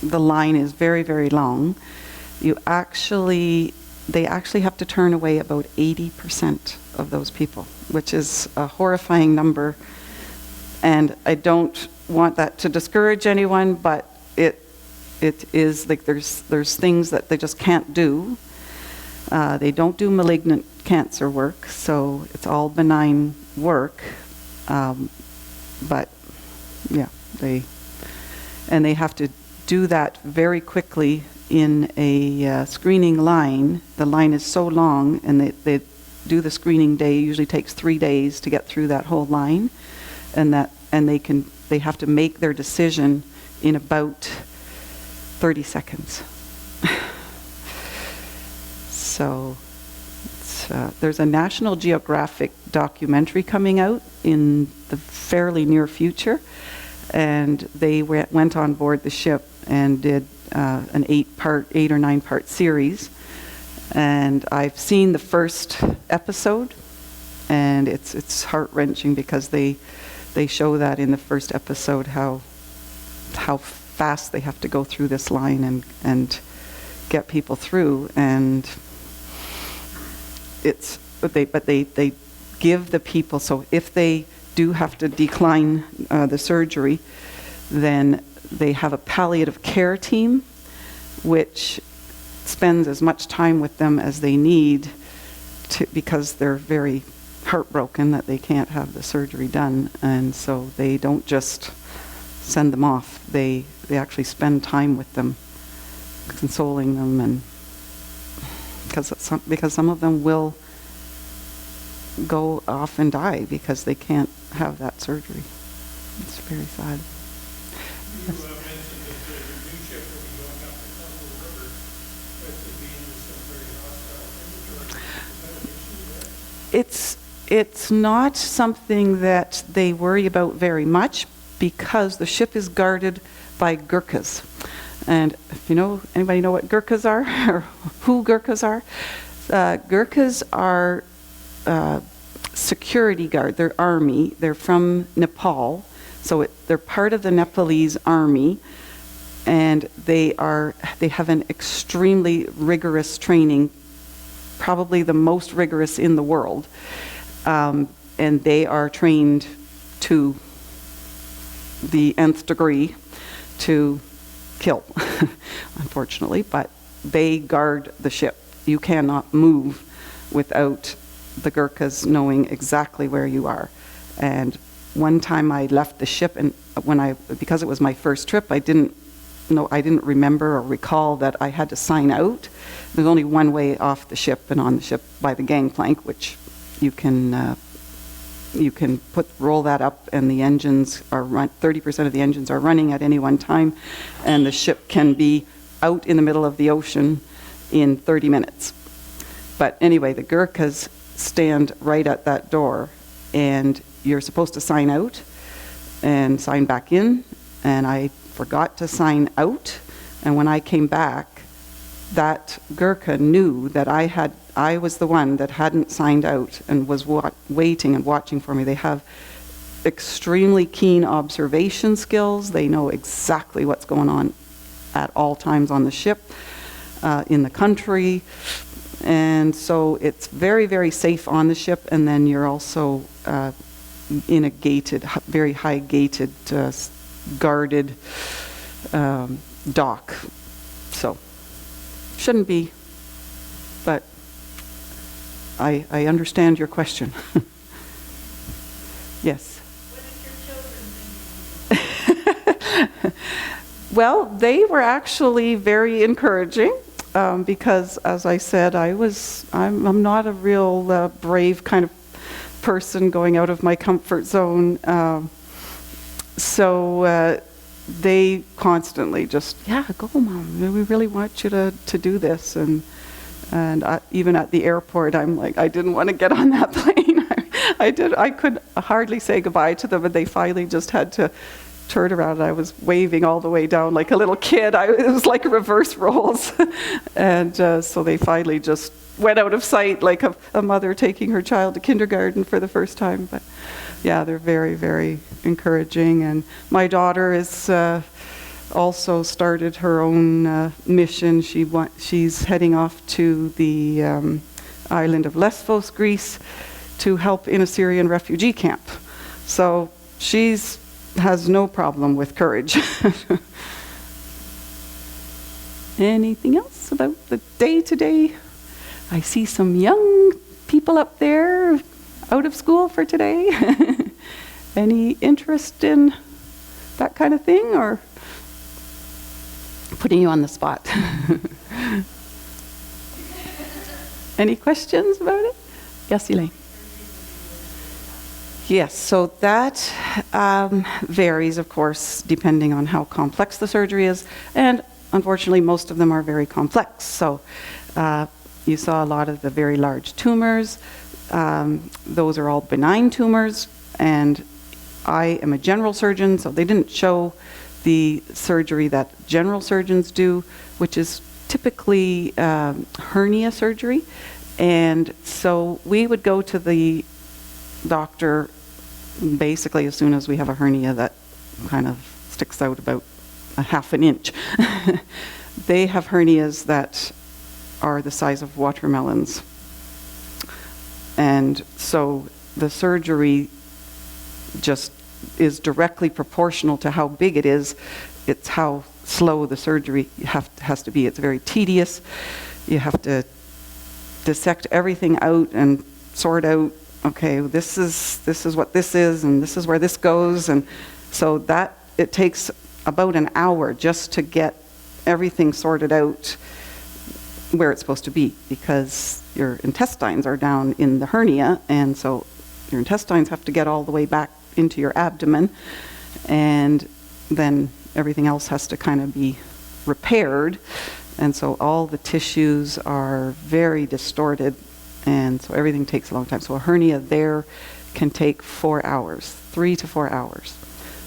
the line is very, very long, they actually have to turn away about 80% of those people, which is a horrifying number. And I don't want that to discourage anyone, but it is like there's things that they just can't do. They don't do malignant cancer work, so it's all benign work. But yeah, they have to do that very quickly in a screening line. The line is so long, and they do the screening day. It usually takes 3 days to get through that whole line, and they have to make their decision in about 30 seconds. So there's a National Geographic documentary coming out in the fairly near future, and they went on board the ship and did an 8 or 9 part series. And I've seen the first episode, and it's heart-wrenching because they show that in the first episode how fast they have to go through this line and get people through. And they give the people, so if they do have to decline the surgery, then they have a palliative care team which spends as much time with them as they need because they're very heartbroken that they can't have the surgery done. And so they don't just send them off, they actually spend time with them, consoling them, and because some of them will go off and die because they can't have that surgery. It's very sad. You mentioned that your new ship will be going up the Congo River, that could be into some very hostile territory. Is that an issue there? It's not something that they worry about very much because the ship is guarded by Gurkhas. And if anybody know what Gurkhas are or who Gurkhas are? Gurkhas are security guard. They're army. They're from Nepal. So they're part of the Nepalese army, and they have an extremely rigorous training, probably the most rigorous in the world. And they are trained to the nth degree to kill, unfortunately, but they guard the ship. You cannot move without the Gurkhas knowing exactly where you are. And one time I left the ship, and because it was my first trip, I didn't remember or recall that I had to sign out. There's only one way off the ship and on the ship by the gangplank, which you can roll that up, and the engines are 30% of the engines are running at any one time, and the ship can be out in the middle of the ocean in 30 minutes. But anyway, the Gurkhas stand right at that door, and you're supposed to sign out and sign back in, and I forgot to sign out, and when I came back, that Gurkha knew that I had I was the one that hadn't signed out and was waiting and watching for me. They have extremely keen observation skills. They know exactly what's going on at all times on the ship, in the country. And so it's very, very safe on the ship. And then you're also in a gated, very high gated, guarded dock. So shouldn't be, but I understand your question. Yes. Well, they were actually very encouraging because, as I said, I'm not a real brave kind of person going out of my comfort zone. So they constantly just, yeah, go, Mom. We really want you to do this. And even at the airport, I'm like, I didn't want to get on that plane. I could hardly say goodbye to them, and they finally just had to turn around. I was waving all the way down like a little kid. It was like reverse roles. And so they finally just went out of sight like a mother taking her child to kindergarten for the first time. But yeah, they're very, very encouraging. And my daughter is also started her own mission. She's heading off to the island of Lesbos, Greece, to help in a Syrian refugee camp. So has no problem with courage. Anything else about the day-to-day? I see some young people up there out of school for today. Any interest in that kind of thing, or putting you on the spot? Any questions about it? Yes, Elaine. Yes, so that varies, of course, depending on how complex the surgery is, and unfortunately most of them are very complex. So you saw a lot of the very large tumors. Those are all benign tumors, and I am a general surgeon, so they didn't show the surgery that general surgeons do, which is typically hernia surgery. And so we would go to the doctor basically as soon as we have a hernia that kind of sticks out about a half an inch. They have hernias that are the size of watermelons. And so the surgery just is directly proportional to how big it is. It's how slow the surgery has to be. It's very tedious. You have to dissect everything out and sort out, okay, this is what this is, and this is where this goes. And so that, it takes about an hour just to get everything sorted out where it's supposed to be, because your intestines are down in the hernia, and so your intestines have to get all the way back into your abdomen, and then everything else has to kind of be repaired. And so all the tissues are very distorted, and so everything takes a long time. So a hernia there can take 4 hours, 3 to 4 hours.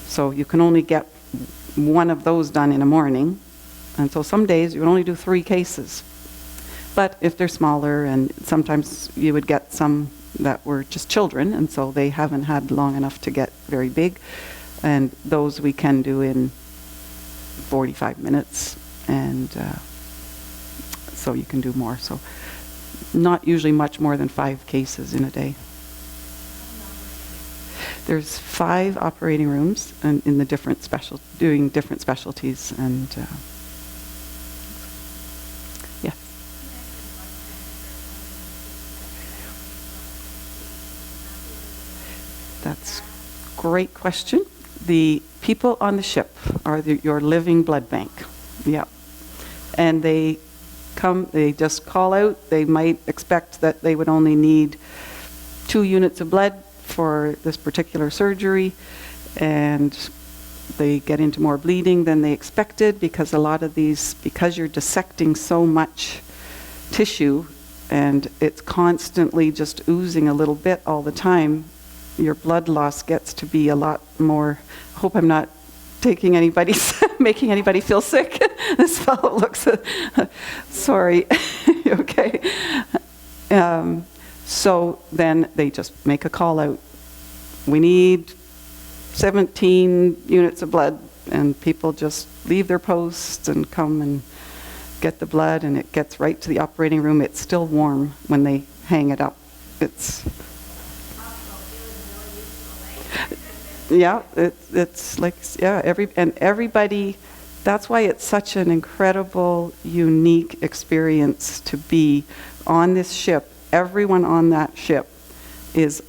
So you can only get one of those done in a morning, and so some days you would only do 3 cases. But if they're smaller, and sometimes you would get some that were just children, and so they haven't had long enough to get very big, and those we can do in 45 minutes, and so you can do more. So not usually much more than 5 cases in a day. There's 5 operating rooms and in the different doing different specialties, and yeah. That's a great question. The people on the ship are your living blood bank. Yeah. And they just call out. They might expect that they would only need 2 units of blood for this particular surgery, and they get into more bleeding than they expected, because a lot of these, because you're dissecting so much tissue and it's constantly just oozing a little bit all the time, your blood loss gets to be a lot more. I hope I'm not taking anybody's making anybody feel sick. This fellow looks sorry. Okay. So then they just make a call out. We need 17 units of blood, and people just leave their posts and come and get the blood, and it gets right to the operating room. It's still warm when they hang it up. It's yeah, it's like, yeah, everybody, that's why it's such an incredible, unique experience to be on this ship. Everyone on that ship is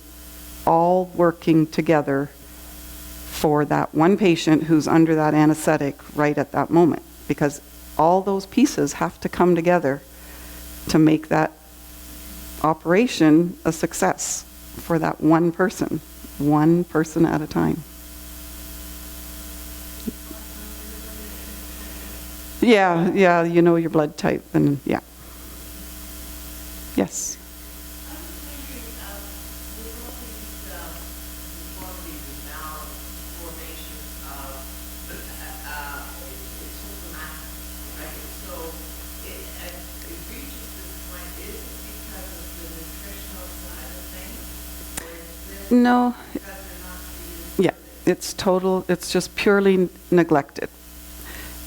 all working together for that one patient who's under that anesthetic right at that moment, because all those pieces have to come together to make that operation a success for that one person at a time. Yeah, you know your blood type, and yeah. Yes. No. Yeah, it's just purely neglected.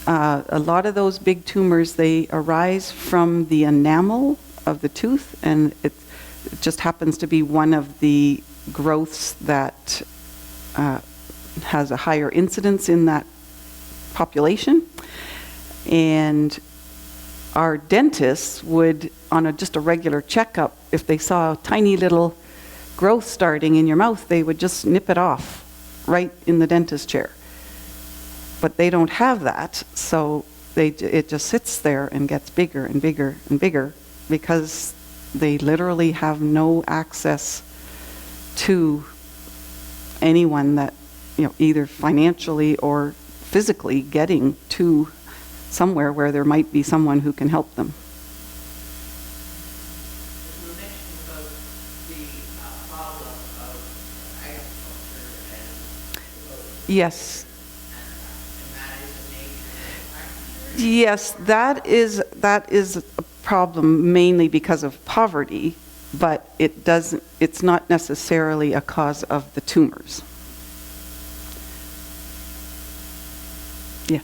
A lot of those big tumors, they arise from the enamel of the tooth, and it just happens to be one of the growths that has a higher incidence in that population. And our dentists would, on just a regular checkup, if they saw a tiny little growth starting in your mouth, they would just nip it off right in the dentist chair. But they don't have that, so it just sits there and gets bigger and bigger and bigger, because they literally have no access to anyone that, either financially or physically getting to somewhere where there might be someone who can help them. Yes. Yes, that is a problem mainly because of poverty, but it's not necessarily a cause of the tumors. Yeah.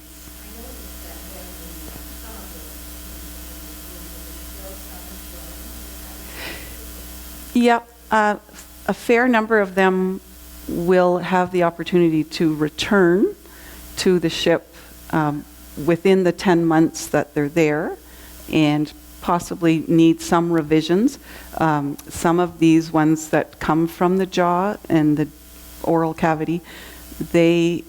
Yeah, a fair number of them will have the opportunity to return to the ship within the 10 months that they're there, and possibly need some revisions. Some of these ones that come from the jaw and the oral cavity, they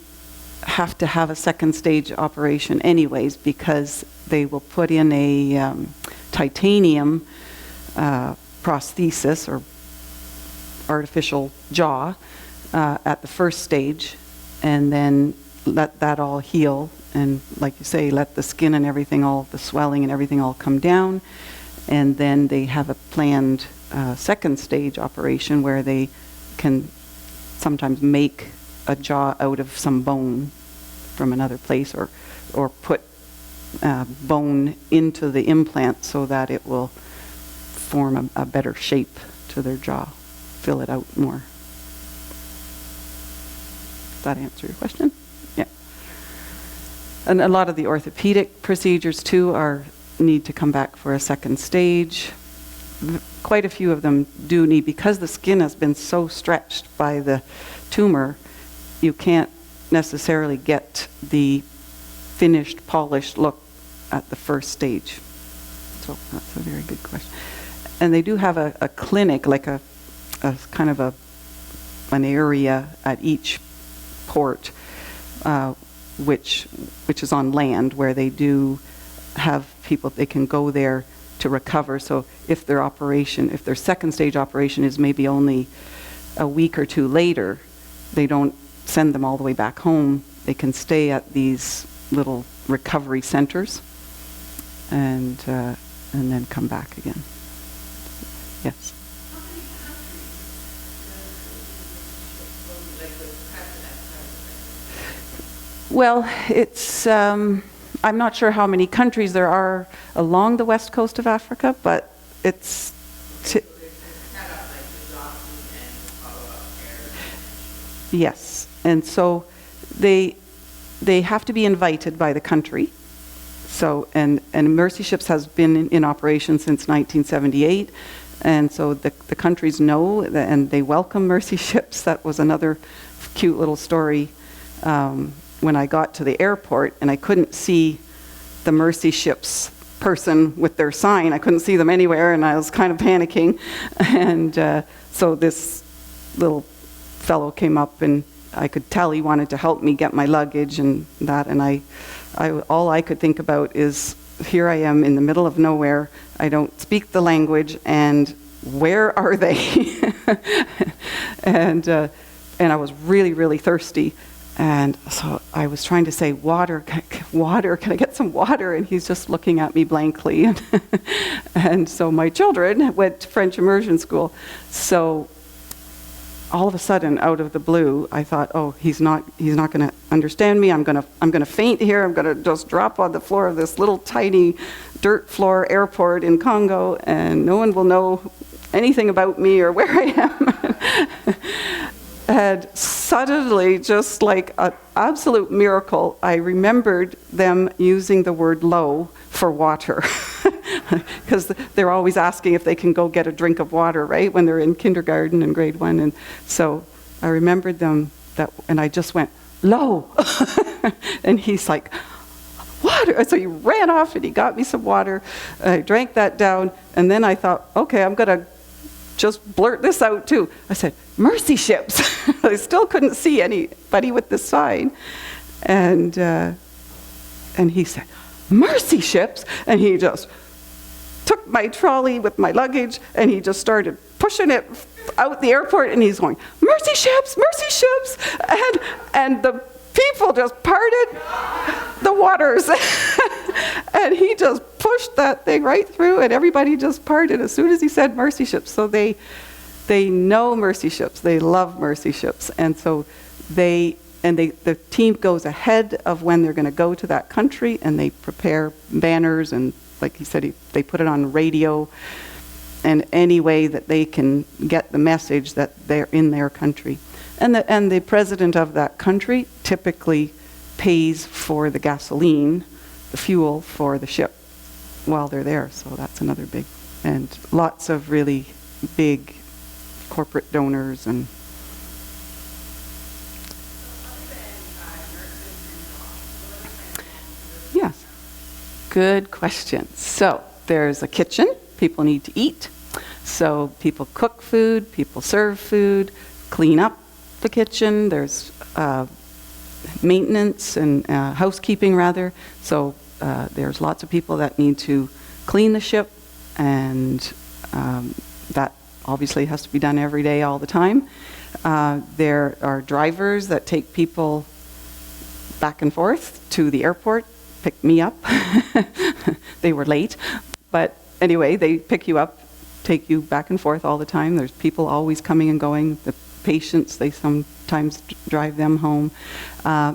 have to have a second stage operation anyways, because they will put in a titanium prosthesis or artificial jaw at the first stage, and then let that all heal, and like you say, let the skin and everything, all the swelling and everything all come down, and then they have a planned second stage operation where they can sometimes make a jaw out of some bone from another place, or put bone into the implant so that it will form a better shape to their jaw, fill it out more. Does that answer your question? Yeah. And a lot of the orthopedic procedures too need to come back for a second stage. Quite a few of them do need, because the skin has been so stretched by the tumor, you can't necessarily get the finished, polished look at the first stage. So that's a very good question. And they do have a clinic, like a kind of an area at each port, which is on land, where they do have people, they can go there to recover. So if their second stage operation is maybe only a week or two later, they don't send them all the way back home. They can stay at these little recovery centers and then come back again. Yes. Well, it's, I'm not sure how many countries there are along the west coast of Africa, but it's Yes, and so they have to be invited by the country. So, and Mercy Ships has been in operation since 1978, and so the countries know and they welcome Mercy Ships. That was another cute little story when I got to the airport and I couldn't see the Mercy Ships person with their sign. I couldn't see them anywhere, and I was kind of panicking. And so this little fellow came up, and I could tell he wanted to help me get my luggage and that. And I all I could think about is, here I am in the middle of nowhere. I don't speak the language, and where are they? and I was really, really thirsty. And so I was trying to say, water, water, can I get some water? And he's just looking at me blankly. And so my children went to French immersion school. So all of a sudden, out of the blue, I thought, oh, he's not going to understand me. I'm going to faint here. I'm going to just drop on the floor of this little tiny dirt floor airport in Congo, and no one will know anything about me or where I am. And suddenly, just like an absolute miracle, I remembered them using the word low for water. Because they're always asking if they can go get a drink of water, right, when they're in kindergarten and grade 1. And so I remembered them, and I just went, low. And he's like, water. And so he ran off and he got me some water. I drank that down, and then I thought, okay, I'm going to just blurt this out too. I said, Mercy Ships. I still couldn't see anybody with the sign. And he said, Mercy Ships? And he just took my trolley with my luggage, and he just started pushing it out the airport, and he's going, Mercy Ships, Mercy Ships. And the people just parted the waters. And he just pushed that thing right through, and everybody just parted as soon as he said Mercy Ships. So they know Mercy Ships. They love Mercy Ships. And so the team goes ahead of when they're going to go to that country, and they prepare banners, and like he said, they put it on radio and any way that they can get the message that they're in their country. And the president of that country typically pays for the gasoline, the fuel for the ship while they're there. So that's another big, and lots of really big corporate donors. And yes, good question. So there's a kitchen. People need to eat. So people cook food, people serve food, clean up the kitchen. There's maintenance and housekeeping, rather. So there's lots of people that need to clean the ship, and that obviously has to be done every day, all the time. There are drivers that take people back and forth to the airport, pick me up. They were late, but anyway, they pick you up, take you back and forth all the time. There's people always coming and going. The patients, they sometimes drive them home.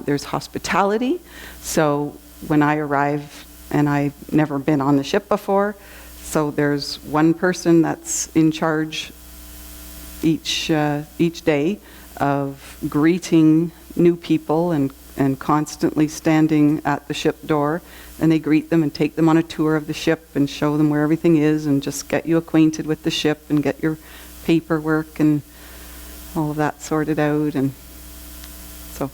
There's hospitality. So when I arrive, and I've never been on the ship before, so there's one person that's in charge each day of greeting new people and constantly standing at the ship door, and they greet them and take them on a tour of the ship and show them where everything is and just get you acquainted with the ship and get your paperwork and all of that sorted out. And so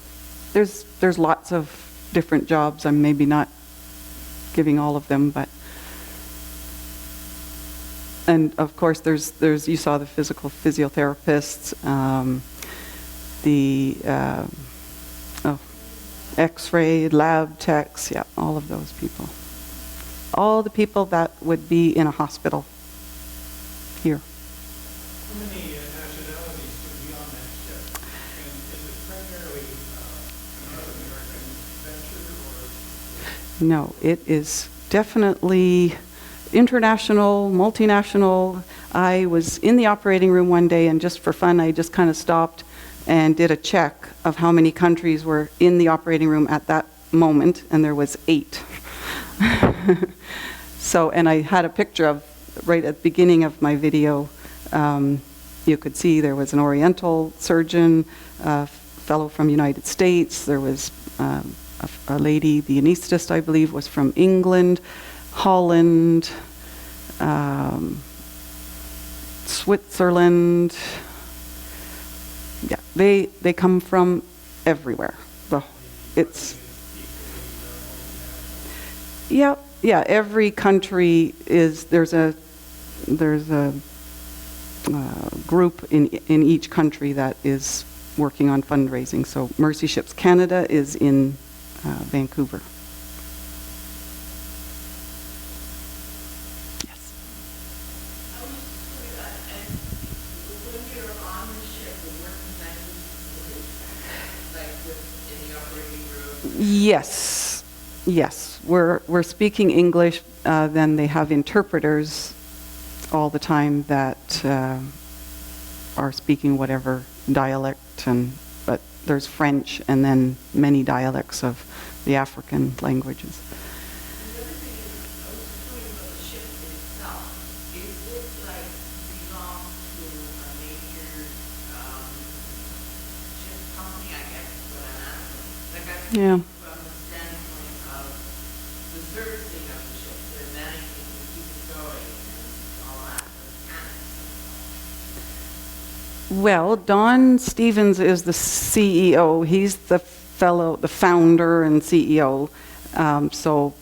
there's lots of different jobs. I'm maybe not giving all of them, but, and of course there's you saw the physiotherapists, X-ray, lab techs, yeah, all of those people. All the people that would be in a hospital here. How many nationalities would be on that ship? And is it primarily a North American venture, or? No, it is definitely international, multinational. I was in the operating room one day, and just for fun, I just kind of stopped and did a check of how many countries were in the operating room at that moment, and there was 8. So, and I had a picture of right at the beginning of my video, you could see there was an Oriental surgeon, a fellow from United States. There was a lady, the anesthetist, I believe, was from England, Holland, Switzerland. Yeah, they come from everywhere. It's yeah, every country is there's a group in each country that is working on fundraising. So Mercy Ships Canada is in Vancouver. Yes, yes. We're speaking English. Then they have interpreters all the time that are speaking whatever dialect, but there's French and then many dialects of the African languages. Yeah. Well, Don Stevens is the CEO. He's the founder and CEO. So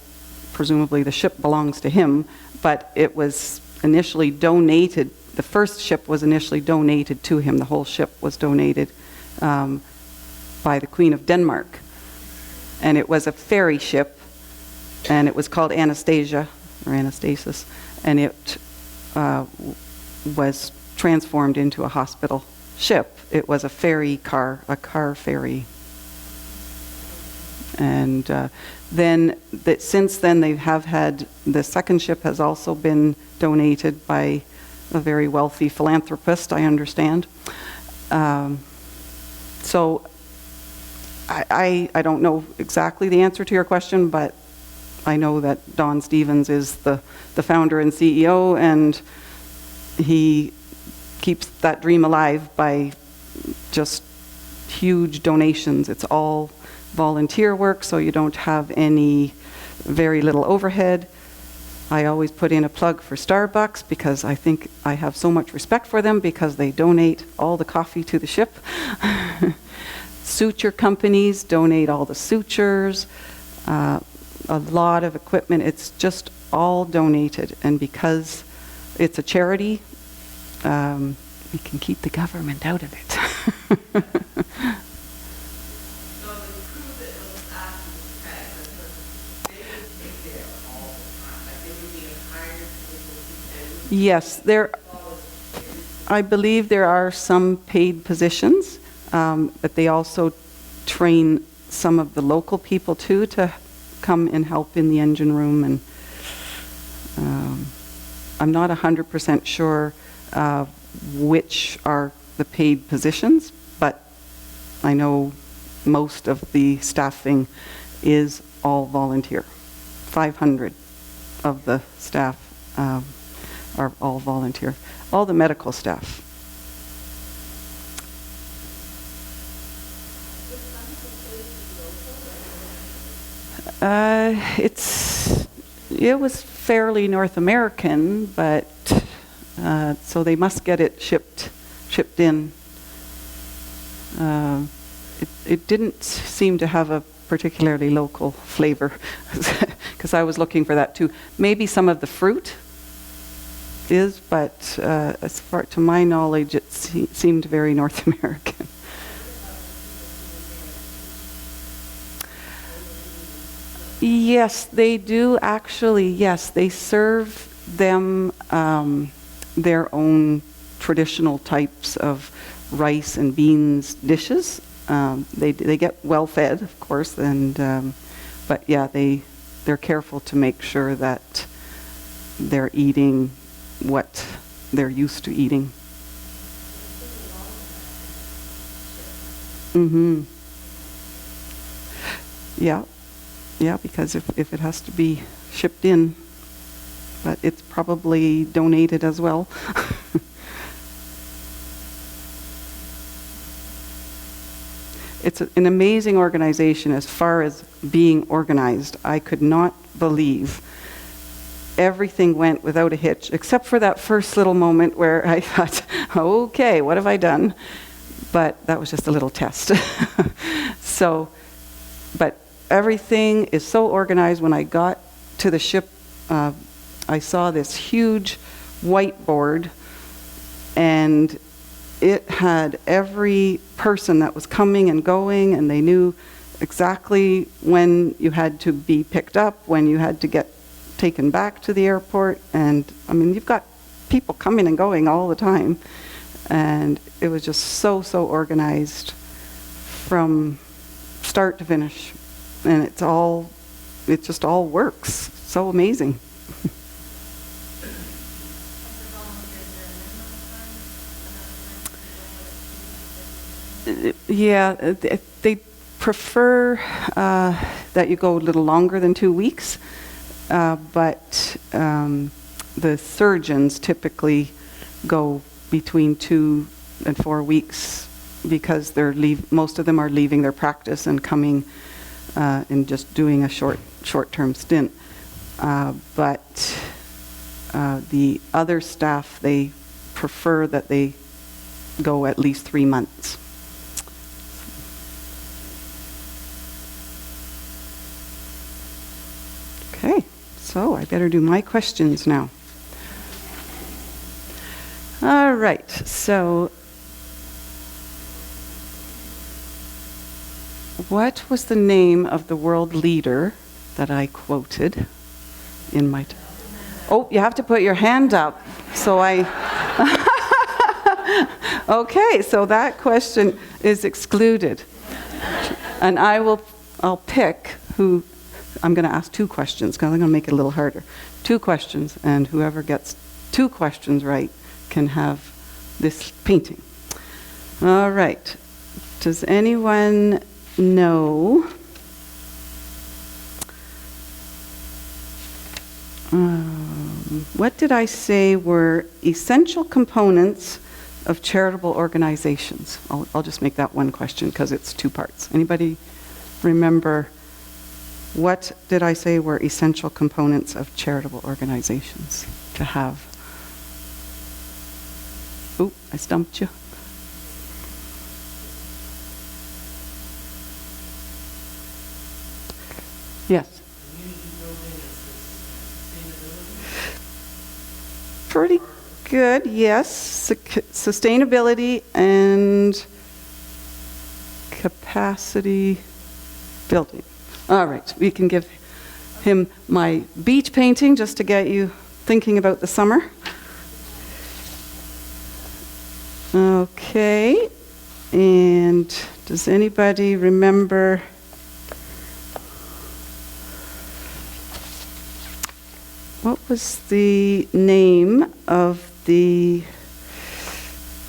presumably the ship belongs to him, but it was initially donated. The first ship was initially donated to him. The whole ship was donated by the Queen of Denmark. And it was a ferry ship, and it was called Anastasia, or Anastasis, and it was transformed into a hospital ship. It was a ferry car, a car ferry. And since then they have had, the second ship has also been donated by a very wealthy philanthropist, I understand. So I don't know exactly the answer to your question, but I know that Don Stevens is the founder and CEO, and he keeps that dream alive by just huge donations. It's all volunteer work, so you don't have very little overhead. I always put in a plug for Starbucks because I think I have so much respect for them because they donate all the coffee to the ship. Suture companies donate all the sutures, a lot of equipment. It's just all donated, and because it's a charity, we can keep the government out of it. Yes, I believe there are some paid positions, but they also train some of the local people too to come and help in the engine room. And I'm not 100% sure which are the paid positions, but I know most of the staffing is all volunteer. 500 of the staff are all volunteer. All the medical staff. It was fairly North American, but so they must get it shipped in. It didn't seem to have a particularly local flavor, because I was looking for that too. Maybe some of the fruit is, but as far to my knowledge, it seemed very North American. Yes, they do actually. Yes, they serve them their own traditional types of rice and beans dishes. They get well fed, of course, and but yeah, they're careful to make sure that they're eating what they're used to eating. Mm-hmm. Yeah, because if it has to be shipped in, but it's probably donated as well. It's an amazing organization as far as being organized. I could not believe everything went without a hitch, except for that first little moment where I thought, okay, what have I done? But that was just a little test. So, but everything is so organized. When I got to the ship, I saw this huge whiteboard, and it had every person that was coming and going, and they knew exactly when you had to be picked up, when you had to get taken back to the airport. And I mean, you've got people coming and going all the time, and it was just so organized from start to finish, and it just all works. So amazing. Yeah, they prefer that you go a little longer than 2 weeks, but the surgeons typically go between 2 and 4 weeks, because most of them are leaving their practice and coming and just doing a short-term stint. But the other staff, they prefer that they go at least 3 months. Okay, so I better do my questions now. All right, so what was the name of the world leader that I quoted in my... Oh, you have to put your hand up. So okay, so that question is excluded. And I'll pick who... I'm going to ask 2 questions, because I'm going to make it a little harder. 2 questions, and whoever gets 2 questions right can have this painting. All right. Does anyone know what did I say were essential components of charitable organizations? I'll just make that one question because it's 2 parts. Anybody remember what did I say were essential components of charitable organizations to have? Oh, I stumped you. Yes. Pretty good, yes. Sustainability and capacity building. All right, we can give him my beach painting just to get you thinking about the summer. Okay, and does anybody remember what was the name of the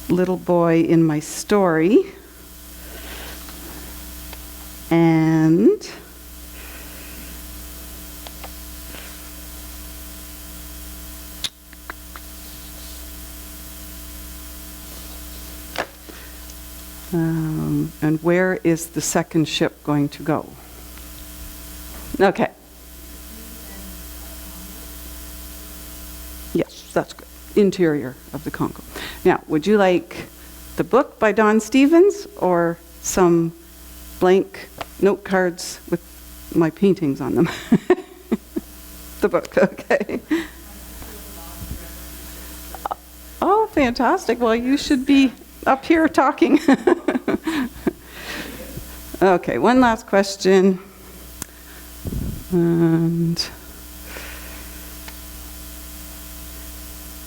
little boy in my story? And where is the second ship going to go? Okay. Yes, that's good. Interior of the Congo. Now, would you like the book by Don Stevens or some blank note cards with my paintings on them? The book, okay. Oh, fantastic. Well, you should be up here talking. Okay, one last question. And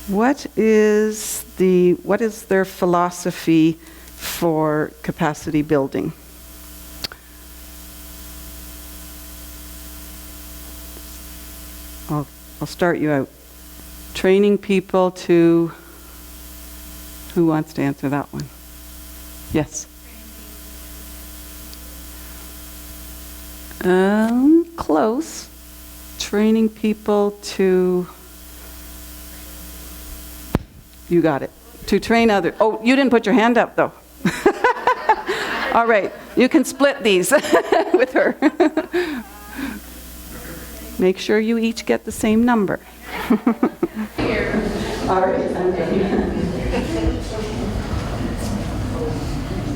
what is their philosophy for capacity building? I'll start you out. Training people to... Who wants to answer that one? Yes. Close. Training people to You got it. To train others. Oh, you didn't put your hand up, though. All right. You can split these with her. Make sure you each get the same number. All right. I'm done.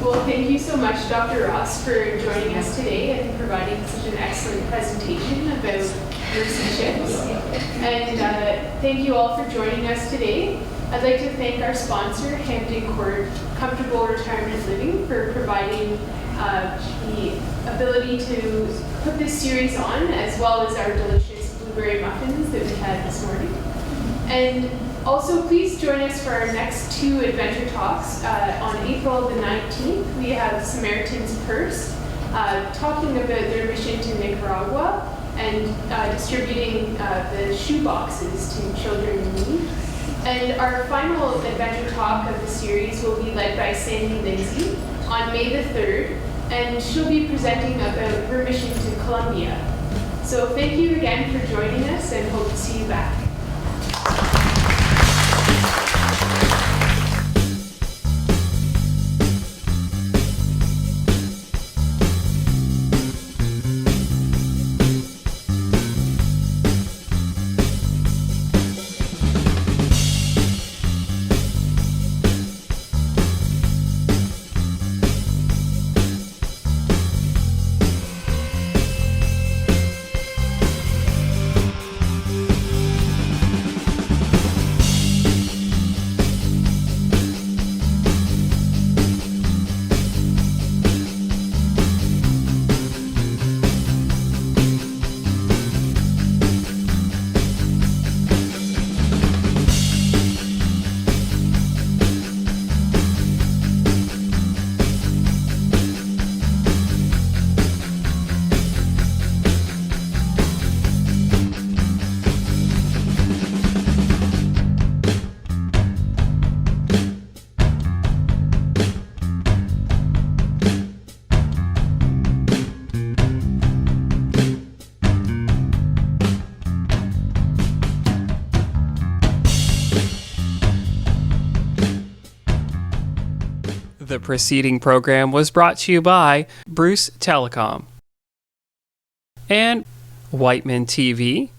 Well, thank you so much, Dr. Ross, for joining us today and providing such an excellent presentation about nursing shifts. And thank you all for joining us today. I'd like to thank our sponsor, Hampton Court Comfortable Retirement Living, for providing the ability to put this series on, as well as our delicious blueberry muffins that we had this morning. And also, please join us for our next 2 adventure talks. On April the 19th, we have Samaritan's Purse, talking about their mission to Nicaragua and distributing the shoe boxes to children in need. And our final adventure talk of the series will be led by Sandy Lindsay on May the 3rd, and she'll be presenting about her mission to Colombia. So thank you again for joining us, and hope to see you back. The preceding program was brought to you by Bruce Telecom and Whiteman TV,